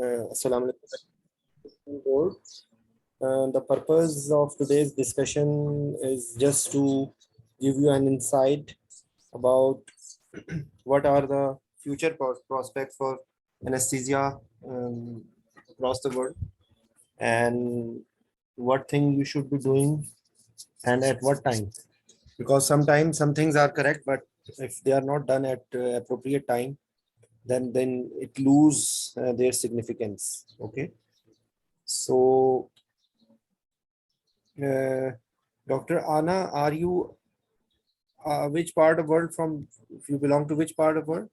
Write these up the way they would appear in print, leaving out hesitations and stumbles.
Assalamu alaikum. The purpose of today's discussion is just to give you an insight about what are the future prospects for anesthesia across the world, and what thing you should be doing and at what time. Because sometimes some things are correct, but if they are not done at appropriate time, then it lose their significance. Okay, so Dr. Anna, are you which part of world from? If you belong to which part of world?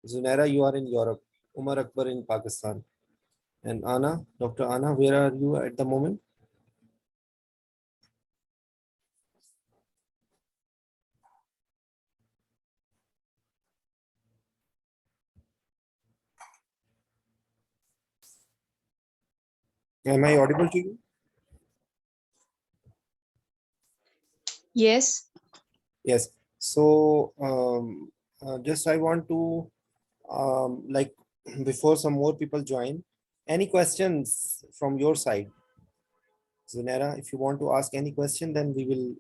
Zunaira, you are in Europe. Umar Akbar in Pakistan. And Anna, Dr. Anna, where are you at the moment? Am I audible to you? Yes. Yes. So just I want to like before some more people join, any questions from your side? Zunaira, if you want to ask any question, then we will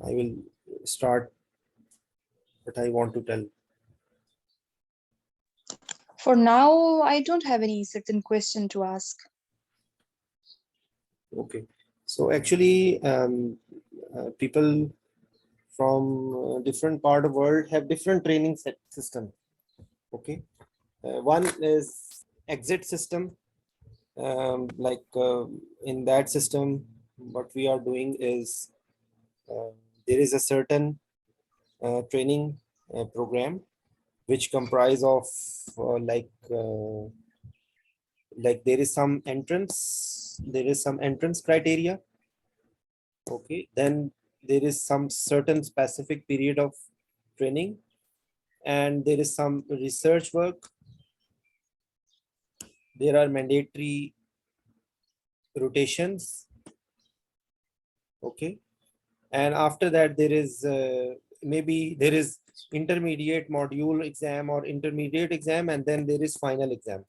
I will start what I want to tell. For now, I don't have any certain question to ask. Okay. So actually, people from different part of the world have different training system. Okay. One is exit system. In that system, what we are doing is there is a certain training program which comprise of there is some entrance criteria. Okay, then there is some certain specific period of training, and there is some research work. There are mandatory rotations. Okay, and after that there is maybe there is intermediate module exam or intermediate exam, and then there is final exam.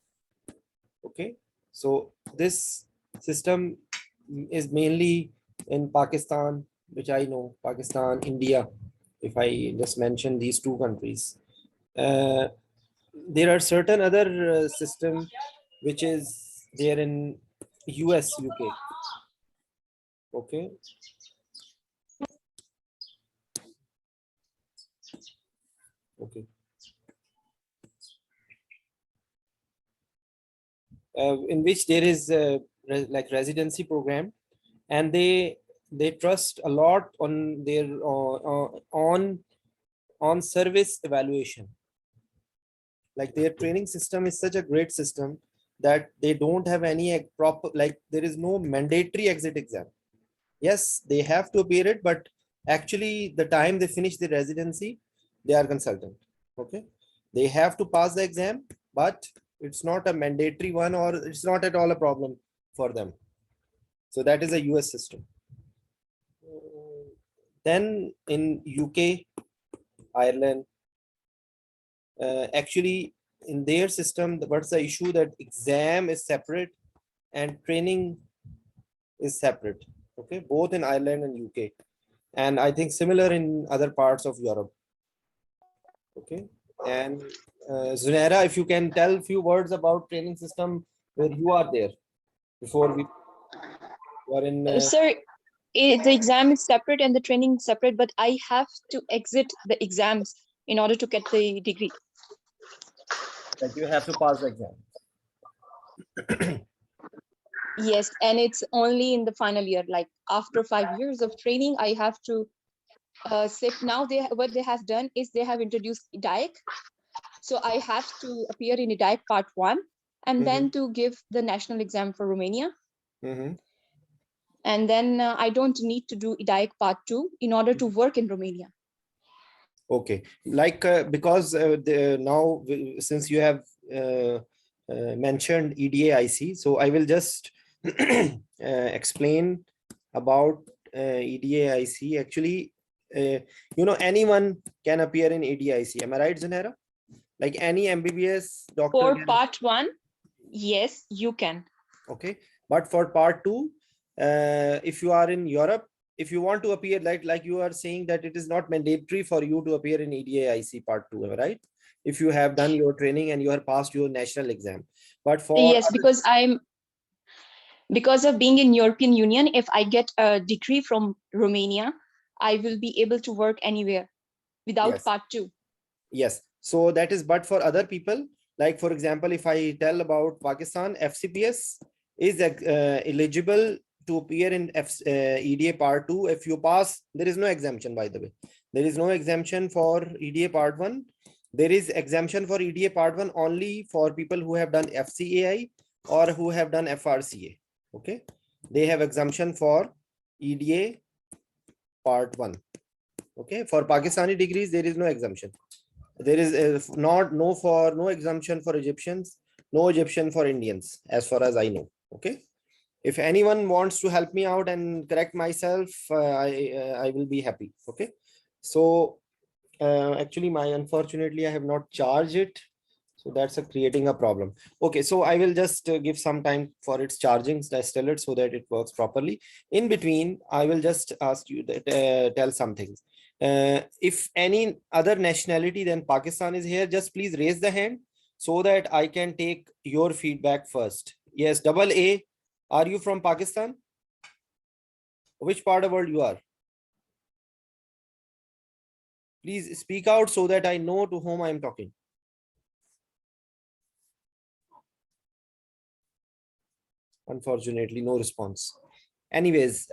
Okay, so this system is mainly in Pakistan, which I know, Pakistan, India, if I just mention these two countries. There are certain other system which is there in US, UK. Okay. Okay. In which there is like residency program, and they trust a lot on their on service evaluation. Like their training system is such a great system that they don't have any proper, like there is no mandatory exit exam. Yes, they have to appear it, but actually the time they finish the residency, they are consultant. Okay, they have to pass the exam, but it's not a mandatory one, or it's not at all a problem for them. So that is a US system. Then in UK, Ireland, actually in their system, what's the issue, that exam is separate and training is separate. Okay, both in Ireland and UK, and I think similar in other parts of Europe. Okay, and Zunaira, if you can tell a few words about training system where you are there before we are in. Sir, the exam is separate and the training is separate, but I have to exit the exams in order to get the degree. That you have to pass the exam. Yes, and it's only in the final year. Like after 5 years of training, I have to sit. Now what they have done is they have introduced IDAIC. So I have to appear in IDAIC part 1 and then to give the national exam for Romania. And then I don't need to do IDAIC part 2 in order to work in Romania. Okay, like because now since you have mentioned EDAIC, so I will just explain about EDAIC. Actually, anyone can appear in EDAIC. Am I right, Zunaira? Like any MBBS doctor For can. part 1, yes, you can. Okay, but for part 2, if you are in Europe, if you want to appear, like you are saying that it is not mandatory for you to appear in EDAIC part 2, right? If you have done your training and you have passed your national exam, but for Yes, because of being in European Union, if I get a degree from Romania, I will be able to work anywhere without yes, part 2. yes, so that is, but for other people, like for example, if I tell about Pakistan, FCPS is eligible to appear in EDA part 2. If you pass, there is no exemption, by the way. There is no exemption for EDA part 1. There is exemption for EDA part 1 only for people who have done FCAI or who have done FRCA. Okay, they have exemption for EDA part 1. Okay, for Pakistani degrees there is no exemption. There is no exemption for Egyptians, no Egyptian for Indians, as far as I know. Okay, if anyone wants to help me out and correct myself, I will be happy. Okay, so actually unfortunately I have not charged it, so that's creating a problem. Okay, so I will just give some time for its charging still it so that it works properly. In between, I will just ask you that tell some things. If any other nationality than Pakistan is here, just please raise the hand so that I can take your feedback first. Yes, double A, are you from Pakistan? Which part of the world you are? Please speak out so that I know to whom I am talking. Unfortunately, no response. Anyways,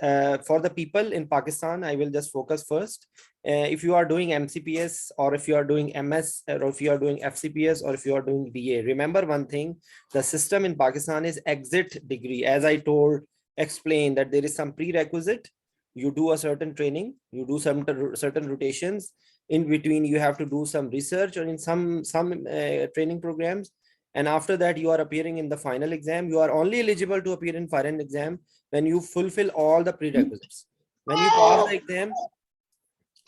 for the people in Pakistan, I will just focus first. If you are doing MCPS, or if you are doing MS, or if you are doing FCPS, or if you are doing BA, remember one thing: the system in Pakistan is exit degree. As I explained that there is some prerequisite. You do a certain training, you do some certain rotations. In between, you have to do some research, or in some training programs, and after that you are appearing in the final exam. You are only eligible to appear in final exam when you fulfill all the prerequisites. When you pass the exam,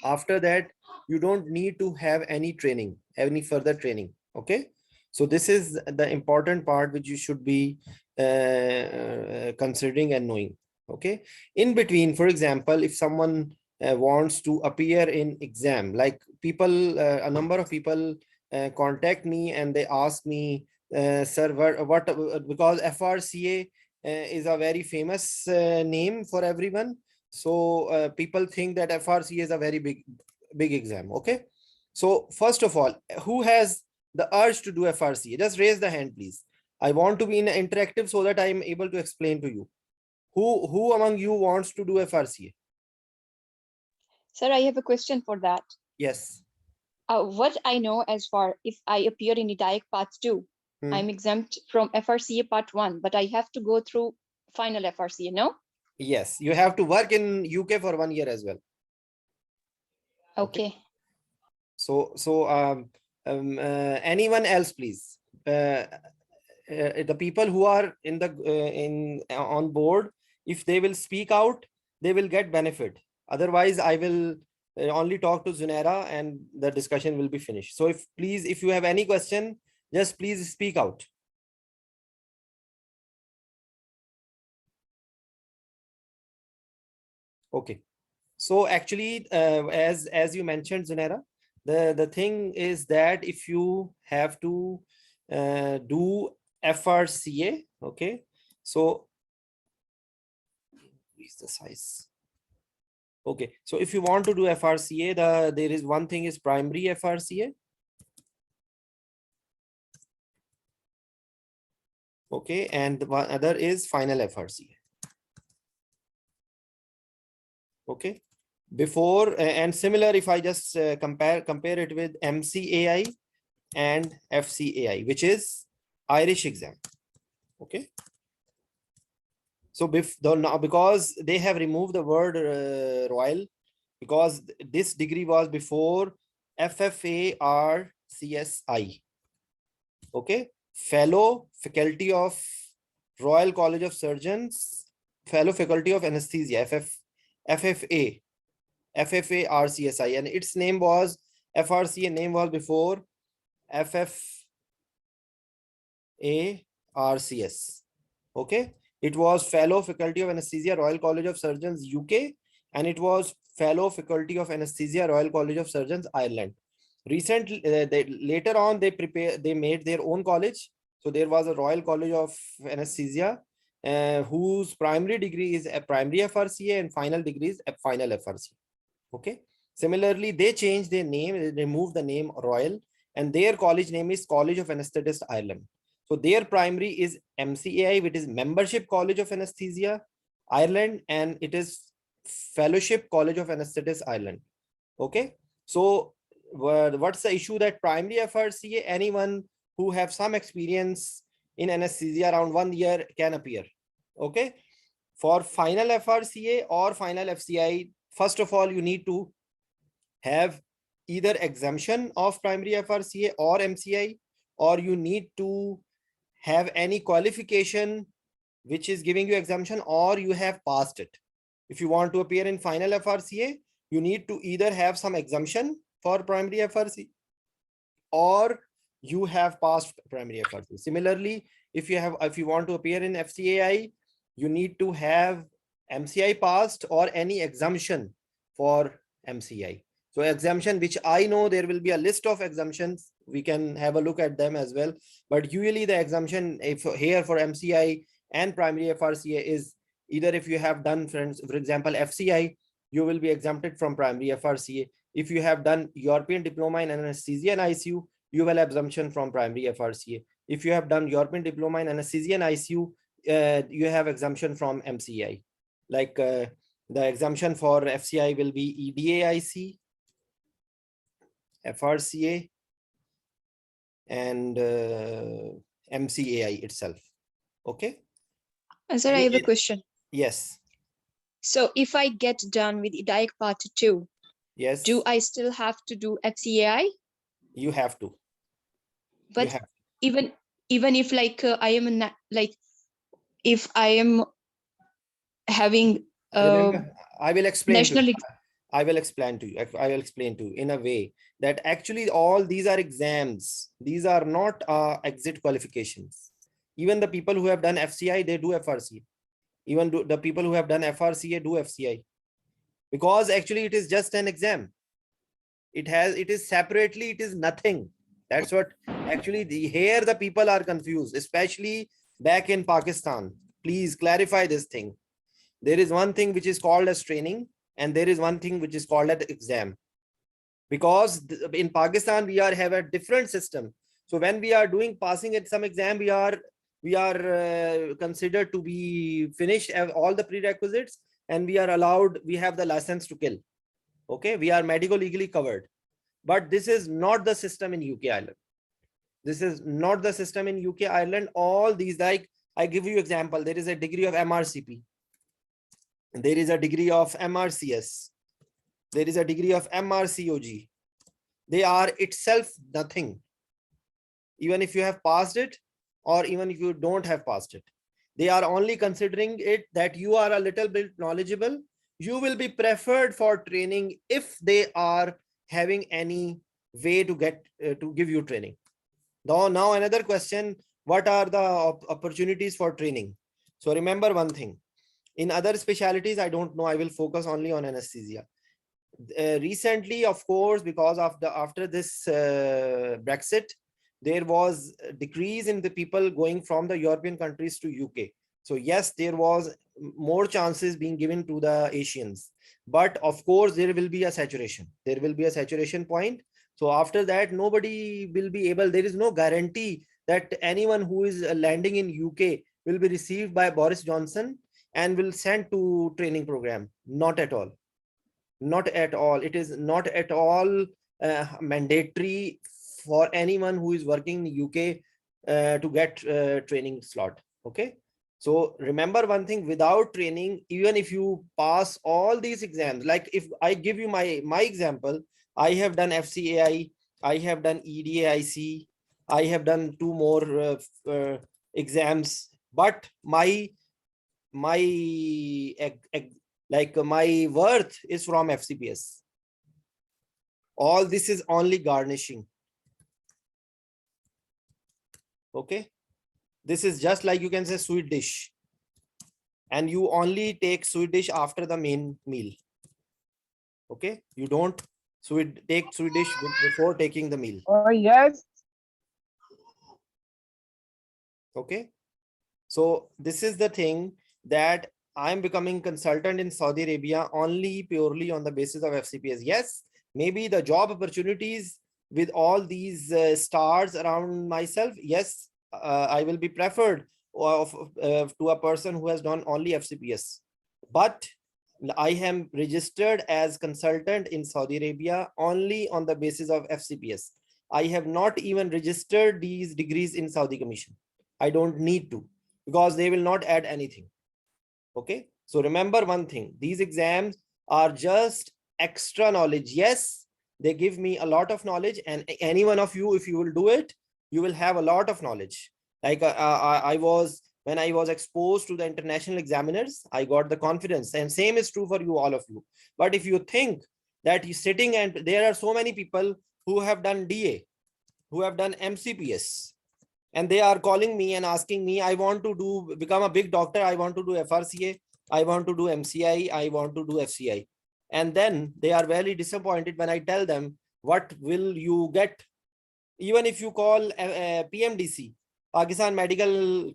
after that you don't need to have any further training. Okay, so this is the important part which you should be considering and knowing. Okay, in between, for example, if someone wants to appear in exam, like people, a number of people contact me and they ask me, sir, what because FRCA is a very famous name for everyone, so people think that FRCA is a very big exam. Okay, so first of all, who has the urge to do FRCA? Just raise the hand, please. I want to be in interactive so that I am able to explain to you. Who among you wants to do FRCA? Sir, I have a question for that. Yes. What I know, as far if I appear in EDAIC part 2, I'm exempt from FRCA part 1, but I have to go through final FRCA, no? Yes, you have to work in UK for 1 year as well. Okay. Anyone else, please? The people who are in the on board, if they will speak out, they will get benefit. Otherwise, I will only talk to Zunaira and the discussion will be finished. So if you have any question, just please speak out. Okay. So actually, as you mentioned, Zunaira, the thing is that if you have to do FRCA, okay, so increase the size. Okay, so if you want to do FRCA, there is one thing is primary FRCA. Okay, and the one other is final FRCA. Okay, before and similar, if I just compare it with MCAI and FCAI, which is Irish exam. Okay, so now because they have removed the word royal, because this degree was before FFARCSI. Okay, fellow faculty of Royal College of Surgeons, fellow faculty of anesthesia, FFA RCSI, and its name was FRCA name was before FFARCS. Okay, it was Fellow Faculty of Anesthesia, Royal College of Surgeons, UK, and it was Fellow Faculty of Anesthesia, Royal College of Surgeons, Ireland. Recently, later on, they made their own college. So there was a Royal College of Anesthesia, whose primary degree is a primary FRCA and final degree is a final FRCA. Okay. Similarly, they changed their name, they removed the name Royal, and their college name is College of Anesthetists, Ireland. So their primary is MCAI, which is Membership College of Anesthesia, Ireland, and it is Fellowship College of Anesthetists, Ireland. Okay. So what's the issue? That primary FRCA, anyone who have some experience in anesthesia around 1 year can appear. Okay. For final FRCA or final FCI, first of all, you need to have either exemption of primary FRCA or MCI, or you need to have any qualification which is giving you exemption, or you have passed it. If you want to appear in final FRCA, you need to either have some exemption for primary FRCA or you have passed primary FRCA. Similarly, if you want to appear in FCAI, you need to have MCI passed or any exemption for MCI. So exemption, which I know there will be a list of exemptions, we can have a look at them as well. But usually the exemption here for MCI and primary FRCA is either if you have done, for example, FCI, you will be exempted from primary FRCA. If you have done European Diploma in Anesthesia and ICU, you will have exemption from primary FRCA. If you have done European Diploma in Anesthesia and ICU, you have exemption from MCI. Like the exemption for FCI will be EDAIC, FRCA, and MCAI itself. Okay. Sir, I have a question. Yes. So if I get done with DIAC Part 2, yes, do I still have to do FCAI? You have to. But even if like I am like if I am having remember, I will explain national to you. I will explain to you. I will explain to you in a way that actually all these are exams. These are not exit qualifications. Even the people who have done FCI, they do FRCA. Even the people who have done FRCA do FCI. Because actually it is just an exam. It is separately, it is nothing. That's what actually here the people are confused, especially back in Pakistan. Please clarify this thing. There is one thing which is called as training, and there is one thing which is called as exam. Because in Pakistan we have a different system. So when we are doing passing at some exam, we are considered to be finished all the prerequisites, and we are allowed, we have the license to kill. Okay, we are medical legally covered. But this is not the system in UK, Ireland. This is not the system in UK, Ireland. All these, like I give you example, there is a degree of MRCP. There is a degree of MRCS. There is a degree of MRCOG. They are itself nothing. Even if you have passed it, or even if you don't have passed it, they are only considering it that you are a little bit knowledgeable. You will be preferred for training if they are having any way to get to give you training. Now another question, what are the opportunities for training? So remember one thing, in other specialties, I don't know, I will focus only on anesthesia. Recently, of course, because of after this Brexit, there was a decrease in the people going from the European countries to UK. So yes, there was more chances being given to the Asians, but of course there will be a saturation. There will be a saturation point. So after that, nobody will be able, there is no guarantee that anyone who is landing in UK will be received by Boris Johnson and will send to training program. Not at all. Not at all. It is not at all mandatory for anyone who is working in UK to get training slot. Okay. So remember one thing, without training, even if you pass all these exams, like if I give you my example, I have done FCAI, I have done EDAIC, I have done 2 more exams, but my worth is from FCPS. All this is only garnishing. Okay, this is just like you can say sweet dish, and you only take sweet dish after the main meal. Okay, you don't take sweet dish before taking the meal. Oh, yes. Okay, so this is the thing, that I'm becoming consultant in Saudi Arabia only purely on the basis of FCPS. Yes, maybe the job opportunities with all these stars around myself, yes, I will be preferred to a person who has done only FCPS. But I am registered as consultant in Saudi Arabia only on the basis of FCPS. I have not even registered these degrees in Saudi Commission. I don't need to, because they will not add anything. Okay, so remember one thing, these exams are just extra knowledge. Yes, they give me a lot of knowledge, and any one of you, if you will do it, you will have a lot of knowledge. Like when I was exposed to the international examiners, I got the confidence, and same is true for you, all of you. But if you think that you sitting, and there are so many people who have done DA, who have done MCPS, and they are calling me and asking me, I want to do become a big doctor, I want to do FRCA, I want to do MCI, I want to do FCI. And then they are very disappointed when I tell them, what will you get? Even if you call PMDC, Pakistan Medical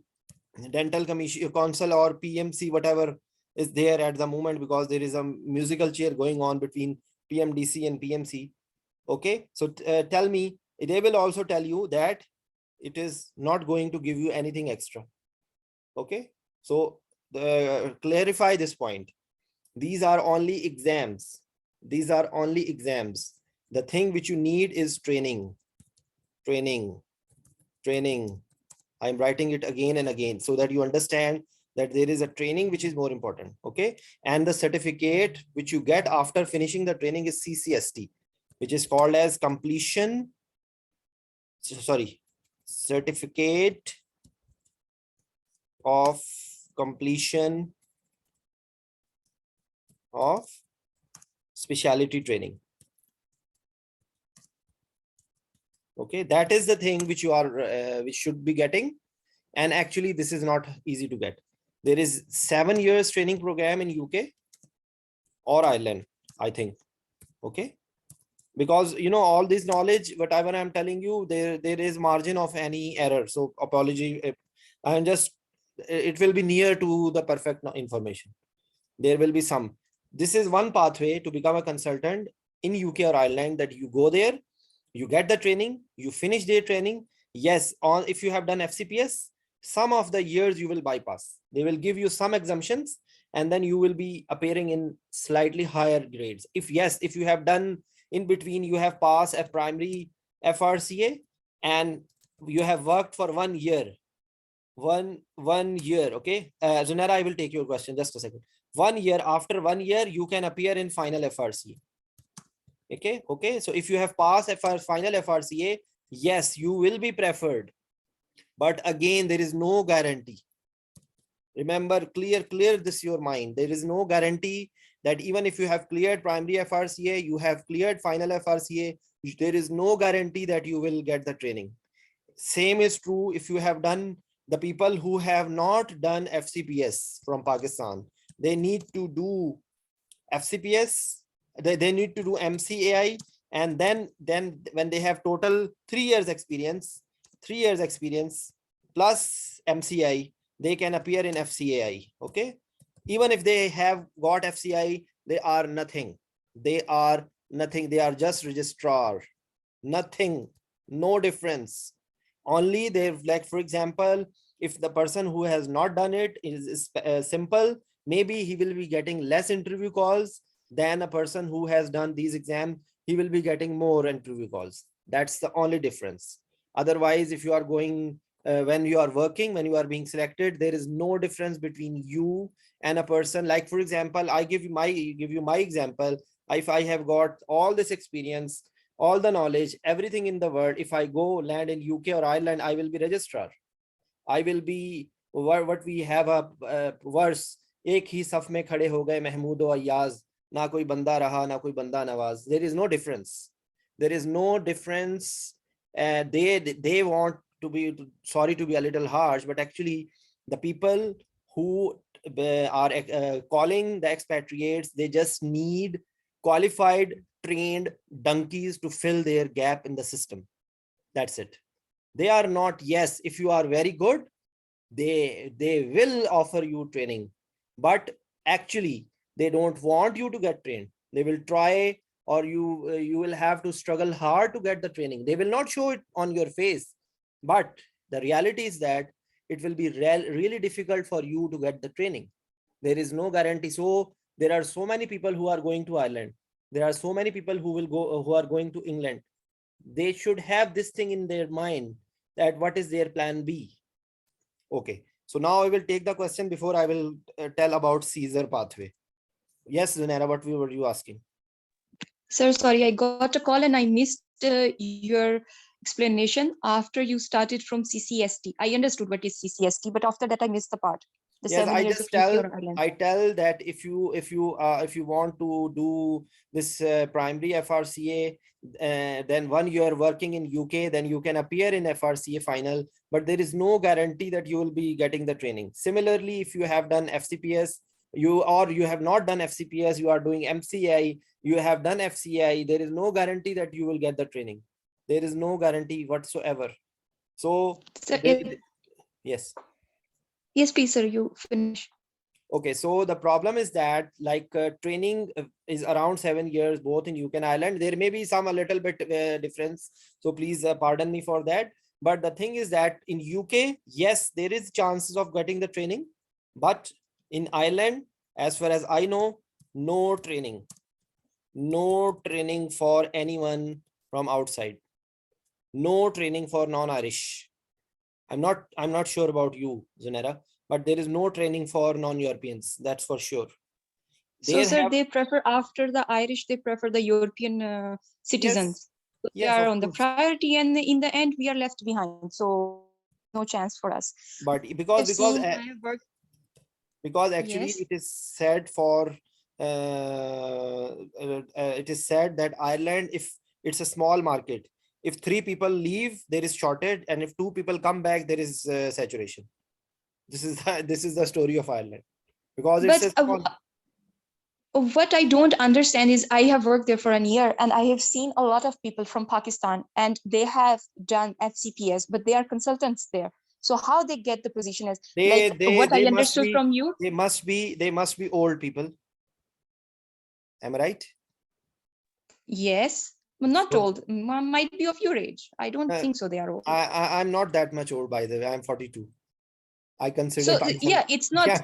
Dental Commission Council, or PMC, whatever is there at the moment, because there is a musical chair going on between PMDC and PMC. Okay, so tell me, they will also tell you that it is not going to give you anything extra. Okay, so clarify this point. These are only exams. These are only exams. The thing which you need is training. Training. Training. I'm writing it again and again so that you understand that there is a training which is more important. Okay, and the certificate which you get after finishing the training is CCST, which is called as completion, sorry, certificate of completion of specialty training. Okay, that is the thing which you are which should be getting. And actually this is not easy to get. There is 7 years training program in UK or Ireland, I think. Okay, because you know all this knowledge, whatever I'm telling you, there is margin of any error, so apology if I'm just, it will be near to the perfect information. There will be some. This is one pathway to become a consultant in UK or Ireland, that you go there, you get the training, you finish their training. Yes, on if you have done FCPS, some of the years you will bypass. They will give you some exemptions, and then you will be appearing in slightly higher grades. If yes, if you have done in between, you have passed a primary FRCA and you have worked for 1 year. One year. Okay, Zunera, I will take your question just a second. 1 year, after 1 year you can appear in final FRCA. Okay, so if you have passed final FRCA, yes, you will be preferred, but again there is no guarantee. Remember, clear this your mind. There is no guarantee that even if you have cleared primary FRCA, you have cleared final FRCA, there is no guarantee that you will get the training. Same is true if you have done, the people who have not done FCPS from Pakistan, they need to do FCPS, they need to do MCAI, and then when they have total 3 years experience, 3 years experience plus MCI, they can appear in FCAI. Okay, even if they have got FCI, they are nothing. They are nothing. They are just registrar. Nothing. No difference. Only they've, like for example, if the person who has not done it is simple, maybe he will be getting less interview calls than a person who has done these exams. He will be getting more interview calls. That's the only difference. Otherwise, if you are going when you are working, when you are being selected, there is no difference between you and a person. Like for example, I give you my example. If I have got all this experience, all the knowledge, everything in the world, if I go land in UK or Ireland, I will be registrar. I will be what we have a verse, एक ही सफ में खड़े हो गए महमूद और अय्याज, ना कोई बंदा रहा ना कोई बंदा Nawaz. There is no difference. There is no difference. They want sorry to be a little harsh, but actually the people who are calling the expatriates, they just need qualified, trained donkeys to fill their gap in the system. That's it. They are not, yes, if you are very good, they will offer you training, but actually they don't want you to get trained. They will try, or you will have to struggle hard to get the training. They will not show it on your face, but the reality is that it will be really difficult for you to get the training. There is no guarantee. So there are so many people who are going to Ireland. There are so many people who will go, who are going to England. They should have this thing in their mind, that what is their plan B. Okay, so now I will take the question before I will tell about Caesar pathway. Yes, Zunaira, what were you asking? Sir, sorry, I got a call and I missed your explanation after you started from CCST. I understood what is CCST, but after that I missed the part. The Yes, 7 years of UK or Ireland. I tell that if you want to do this primary FRCA, then 1 year working in UK, then you can appear in FRCA final, but there is no guarantee that you will be getting the training. Similarly, if you have done FCPS, you have not done FCPS, you are doing MCI, you have done FCI, there is no guarantee that you will get the training. There is no guarantee whatsoever. So Sir, yes. Yes, please, sir, you finish. Okay, so the problem is that like training is around 7 years, both in UK and Ireland. There may be some a little bit difference. So please pardon me for that. But the thing is that in UK, yes, there is chances of getting the training. But in Ireland, as far as I know, no training. No training for anyone from outside. No training for non-Irish. I'm not sure about you, Zunaira, but there is no training for non-Europeans. That's for sure. So, sir, they prefer after the Irish, they prefer the European citizens. Yes, they yes, are of on the course. priority, and in the end, we are left behind. So no chance for us. But because actually Yes. it is said for it is said that Ireland, if it's a small market, if 3 people leave, there is shortage, and if 2 people come back, there is saturation. This is the story of Ireland, because it's But a small. what I don't understand is I have worked there for a year and I have seen a lot of people from Pakistan and they have done FCPS, but they are consultants there. So how they get the position as like what I understood from you? They must be old people. Am I right? Yes, but not So, old. Might be of your age. I don't think so. They are old. I'm not that much old, by the way. I'm 42. I consider So myself. yeah, it's not. Yeah.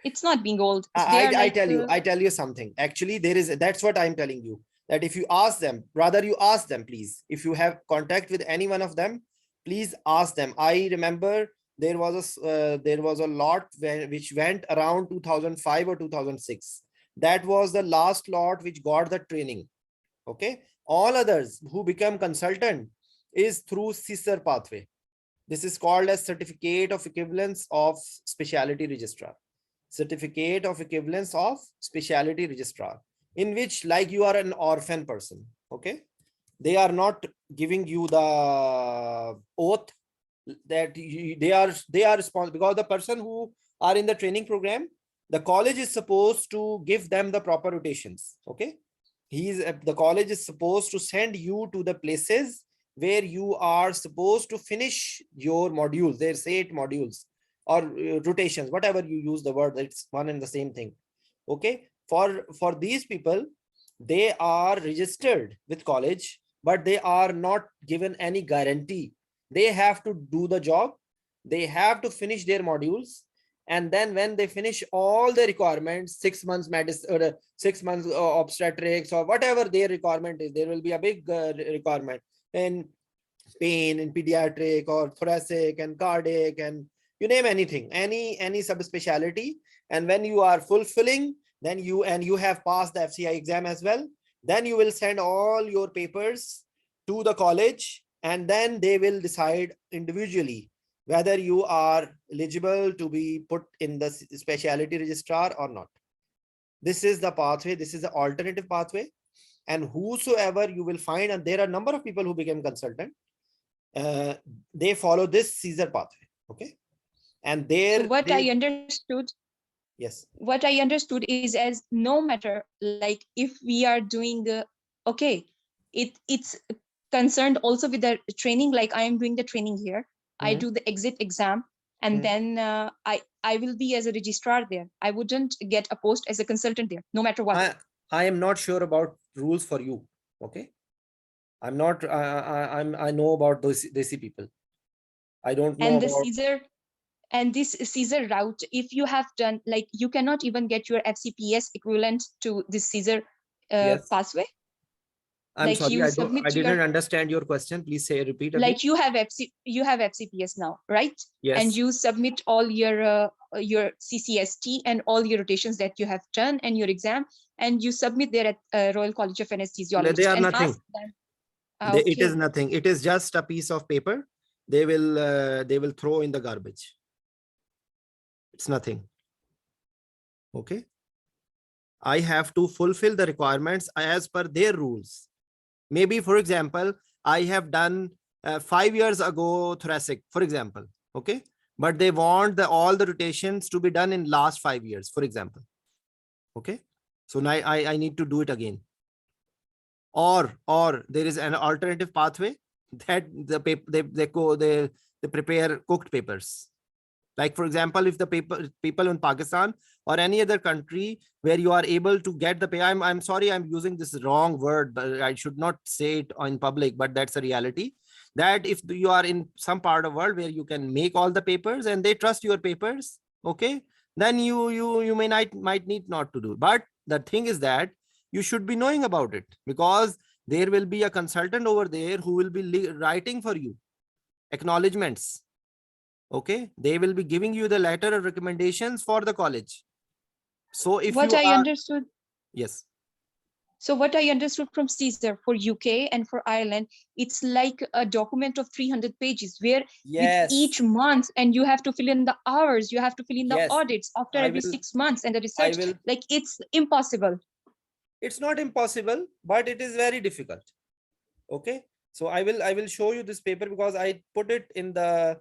It's not being old. They are like. I tell you something. Actually, that's what I'm telling you. That if you ask them, rather you ask them, please. If you have contact with any one of them, please ask them. I remember there was a lot which went around 2005 or 2006. That was the last lot which got the training. Okay. All others who become consultant is through CSER pathway. This is called as Certificate of Equivalence of Specialty Registrar. Certificate of Equivalence of Specialty Registrar, in which like you are an orphan person. Okay. They are not giving you the oath that they are responsible, because the person who are in the training program, the college is supposed to give them the proper rotations. Okay. The college is supposed to send you to the places where you are supposed to finish your modules. There's 8 modules or rotations, whatever you use the word, it's one and the same thing. Okay. For these people, they are registered with college, but they are not given any guarantee. They have to do the job. They have to finish their modules. And then when they finish all the requirements, 6 months medicine or 6 months obstetrics or whatever their requirement is, there will be a big requirement in pain, in pediatric or thoracic and cardiac, and you name anything, any subspecialty. And when you are fulfilling, then you have passed the FCI exam as well, then you will send all your papers to the college, and then they will decide individually whether you are eligible to be put in the specialty registrar or not. This is the pathway. This is the alternative pathway. And whosoever you will find, and there are a number of people who became consultant, they follow this Caesar pathway. Okay. And So there what I they, understood, yes. is as no matter like if we are doing okay, it's concerned also with the training. Like I am doing the training here, I Hmm. do the exit exam, and Hmm. then I will be as a registrar there. I wouldn't get a post as a consultant there, no matter what. I am not sure about rules for you. Okay. I'm not, I know about those Desi people. I don't know And the about, Caesar and this Caesar route, if you have done like you cannot even get your FCPS equivalent to this Caesar yes. pathway. I'm Like sorry, you I submit your didn't understand your question. Please say, repeat again. like you have FCPS now, right? And Yes. you submit all your CCST and all your rotations that you have done and your exam, and you submit there at Royal College of They Anesthesiologists are and ask nothing. them. It is Okay, nothing. It is just a piece of paper. They will throw in the garbage. It's nothing. Okay. I have to fulfill the requirements as per their rules. Maybe, for example, I have done 5 years ago thoracic, for example. Okay. But they want all the rotations to be done in last 5 years, for example. Okay. So now I need to do it again. Or there is an alternative pathway that the paper they prepare cooked papers. Like, for example, if the people in Pakistan or any other country where you are able to get the pay, I'm sorry, I'm using this wrong word, but I should not say it in public, but that's a reality. That if you are in some part of the world where you can make all the papers and they trust your papers, okay, then you might need not to do. But the thing is that you should be knowing about it, because there will be a consultant over there who will be writing for you acknowledgements. Okay, they will be giving you the letter of recommendations for the college. So if what you I are, understood yes, what I understood from Caesar for UK and for Ireland, it's like a document of 300 pages where with yes, each month, and you have to fill in the hours, you have to fill in the yes, audits after i every will 6 months and the I research. will Like it's impossible. it's not impossible, but it is very difficult. Okay. So I will show you this paper, because I put it in the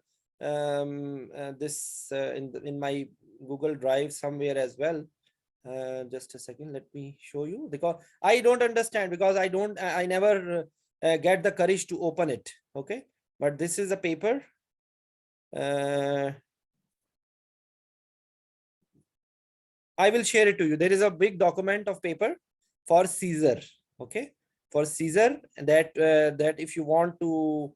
this in my Google Drive somewhere as well. Just a second, let me show you, because I don't understand, because I never get the courage to open it. Okay. But this is a paper. uh, I will share it to you. There is a big document of paper for Caesar. Okay. For Caesar, that if you want to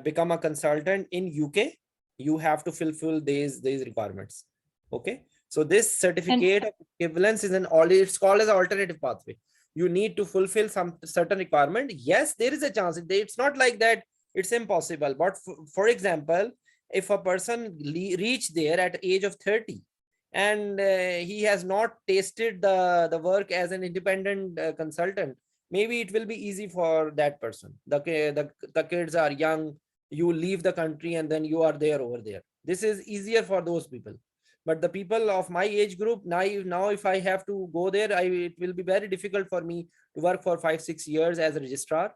become a consultant in UK, you have to fulfill these requirements. Okay. So this And certificate of equivalence is it's called as an alternative pathway. You need to fulfill some certain requirement. Yes, there is a chance. It's not like that it's impossible. But for example, if a person reach there at age of 30, and he has not tasted the work as an independent consultant, maybe it will be easy for that person. The kids are young, you leave the country and then you are there over there. This is easier for those people. But the people of my age group, now if I have to go there, it will be very difficult for me to work for 5 6 years as a registrar,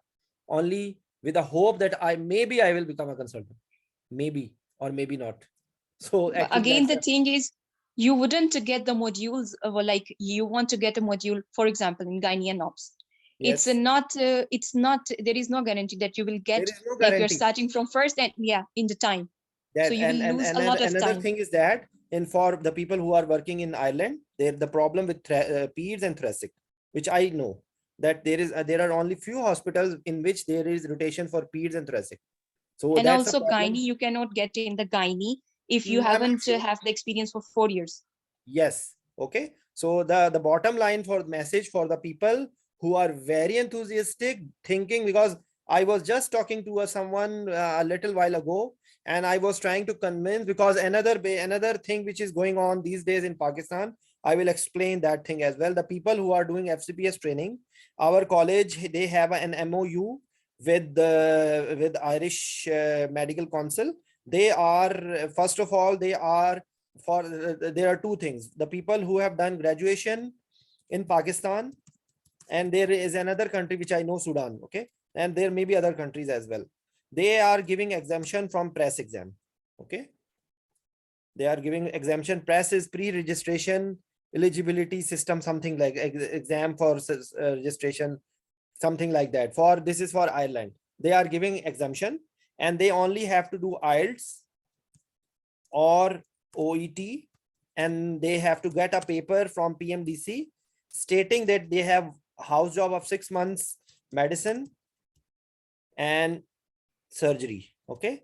only with a hope that I will become a consultant, maybe, or maybe not. So actually again, that's the thing is, you wouldn't get the modules like you want to get a module, for example, in gynae and ops. yes, It's not, there is no guarantee that you will there get, is no like you're guarantee. starting from first and yeah, in the time. So That you will and lose a lot of another time. thing is that, and for the people who are working in Ireland, there the problem with peds and thoracic, which I know, that there are only few hospitals in which there is rotation for peds and thoracic. So And that's a also problem. gynae, you cannot get in the gynae if you I'm not haven't sure. have the experience for 4 years. Yes. Okay. So the bottom line for message for the people who are very enthusiastic thinking, because I was just talking to someone a little while ago, and I was trying to convince, because another thing which is going on these days in Pakistan, I will explain that thing as well. The people who are doing FCPS training, our college, they have an MOU with Irish Medical Council. They are, first of all, they are for there are two things: the people who have done graduation in Pakistan, and there is another country which I know, Sudan. Okay. And there may be other countries as well. they are giving exemption from press exam. Okay, they are giving exemption. Press is pre-registration eligibility system, something like exam for registration, something like that. For this is for Ireland, they are giving exemption, and they only have to do IELTS or OET, and they have to get a paper from PMDC stating that they have house job of 6 months, medicine and surgery. Okay,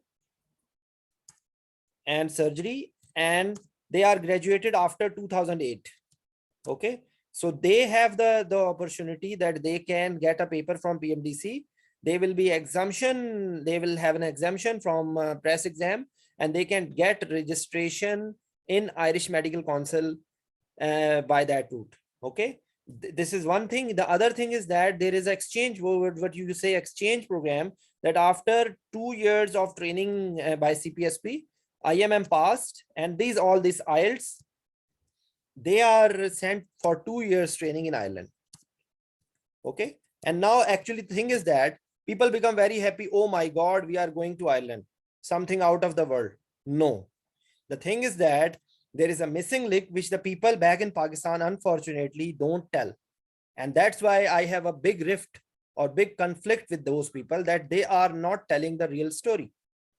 and surgery, and they are graduated after 2008. Okay, so they have the opportunity that they can get a paper from PMDC. They will be exemption, they will have an exemption from press exam, and they can get registration in Irish Medical Council by that route. Okay, this is one thing. The other thing is that there is exchange, what you say, exchange program, that after 2 years of training by CPSP, IMM passed, and all these IELTS, they are sent for 2 years training in Ireland. Okay, and now actually the thing is that people become very happy. Oh my God, we are going to Ireland, something out of the world. No, the thing is that there is a missing link which the people back in Pakistan unfortunately don't tell. And that's why I have a big rift or big conflict with those people, that they are not telling the real story.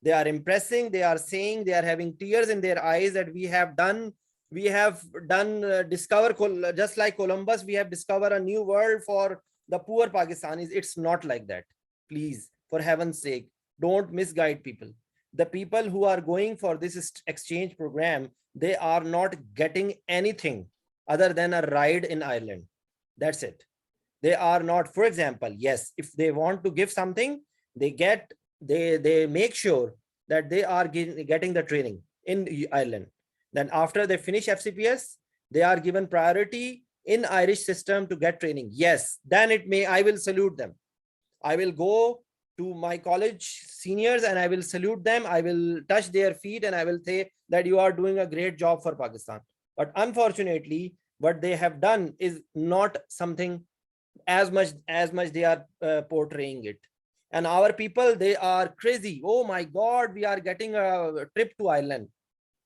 They are impressing, they are saying, they are having tears in their eyes that we have done discover, just like Columbus, we have discovered a new world for the poor Pakistanis. It's not like that. Please, for heaven's sake, don't misguide people. The people who are going for this exchange program, they are not getting anything other than a ride in Ireland. That's it. They are not, for example, yes, if they want to give something, they make sure that they are getting the training in Ireland. Then after they finish FCPS, they are given priority in Irish system to get training. Yes, then I will salute them. I will go to my college seniors and I will salute them. I will touch their feet and I will say that you are doing a great job for Pakistan. But unfortunately, what they have done is not something as much they are portraying it. And our people, they are crazy. Oh my God, we are getting a trip to Ireland.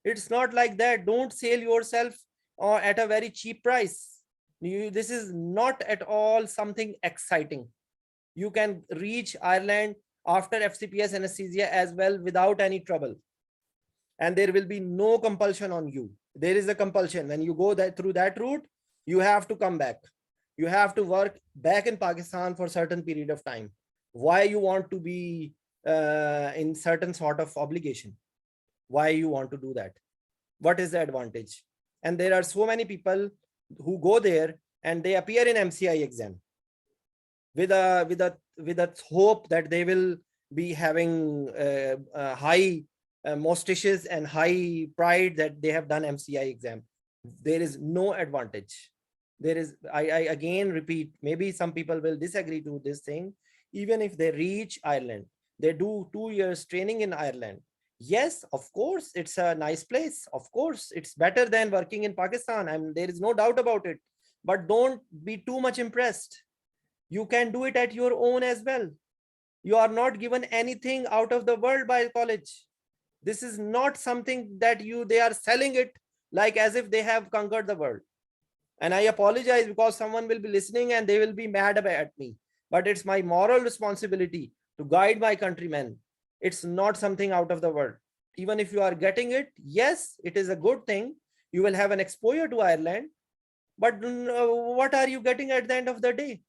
It's not like that. Don't sell yourself at a very cheap price. This is not at all something exciting. You can reach Ireland after FCPS anesthesia as well without any trouble. And there will be no compulsion on you. There is a compulsion. When you go through that route, you have to come back. You have to work back in Pakistan for a certain period of time. Why you want to be in certain sort of obligation? Why you want to do that? What is the advantage? And there are so many people who go there and they appear in MCI exam with a hope that they will be having high moustaches and high pride that they have done MCI exam. There is no advantage. There is, I again repeat, maybe some people will disagree to this thing. Even if they reach Ireland, they do 2 years training in Ireland. Yes, of course, it's a nice place. Of course, it's better than working in Pakistan. And there is no doubt about it. But don't be too much impressed. You can do it at your own as well. You are not given anything out of the world by college. This is not something that they are selling it like as if they have conquered the world. And I apologize because someone will be listening and they will be mad at me. But it's my moral responsibility to guide my countrymen. It's not something out of the world. Even if you are getting it, yes, it is a good thing. You will have an exposure to Ireland. But what are you getting at the end of the day?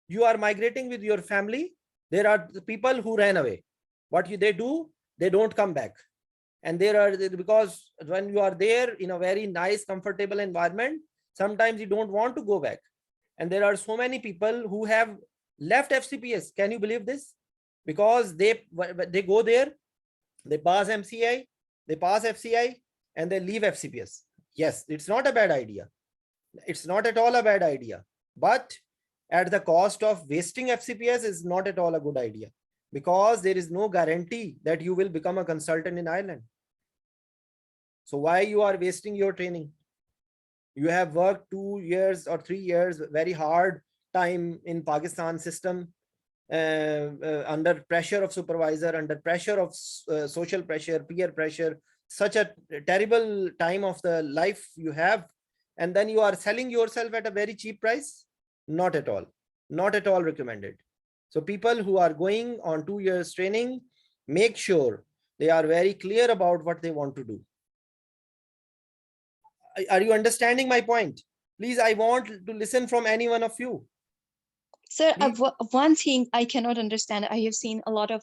You are migrating with your family. There are the people who ran away. What they do, they don't come back. And there are, because when you are there in a very nice, comfortable environment, sometimes you don't want to go back. And there are so many people who have left FCPS. Can you believe this? Because they go there, they pass MCI, they pass FCI, and they leave FCPS. Yes, it's not a bad idea. It's not at all a bad idea. But at the cost of wasting FCPS is not at all a good idea, because there is no guarantee that you will become a consultant in Ireland. So why you are wasting your training? You have worked 2 years or 3 years, very hard time in Pakistan system. under pressure of supervisor, under pressure of social pressure, peer pressure, such a terrible time of the life you have, and then you are selling yourself at a very cheap price? Not at all. Not at all recommended. So people who are going on 2 years training, make sure they are very clear about what they want to do. Are you understanding my point? Please, I want to listen from any one of you. Sir, Please. one thing I cannot understand, I have seen a lot of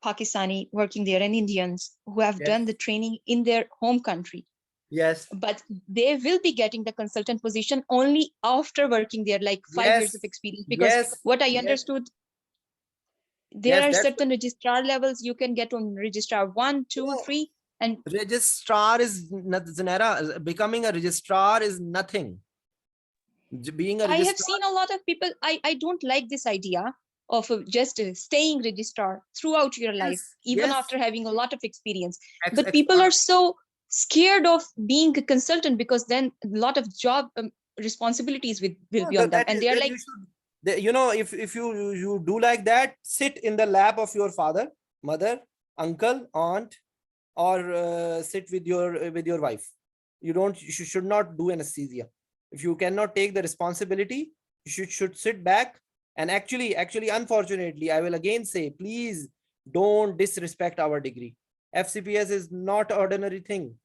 Pakistani working there and Indians who have Yes. done the training in their home country. Yes. But they will be getting the consultant position only after working there, like 5 years of Yes. experience. Because Yes. what I Yes. understood, there Yes. are That's certain registrar levels you can get on registrar 1, 2, 3, and registrar is not, Zanera, becoming a registrar is nothing. Being a I have registrar. seen a lot of people. I don't like this idea of just staying registrar throughout your life, Yes. even Yes. after having a lot of experience. Ex But people are expert. so scared of being a consultant because then a lot of job responsibilities will No, be on them, that and is, they are that like, you should, you know, if you do like that, sit in the lap of your father, mother, uncle, aunt, or sit with your wife. You should not do anesthesia. If you cannot take the responsibility, you should sit back. And actually, unfortunately, I will again say, please don't disrespect our degree. FCPS is not ordinary thing.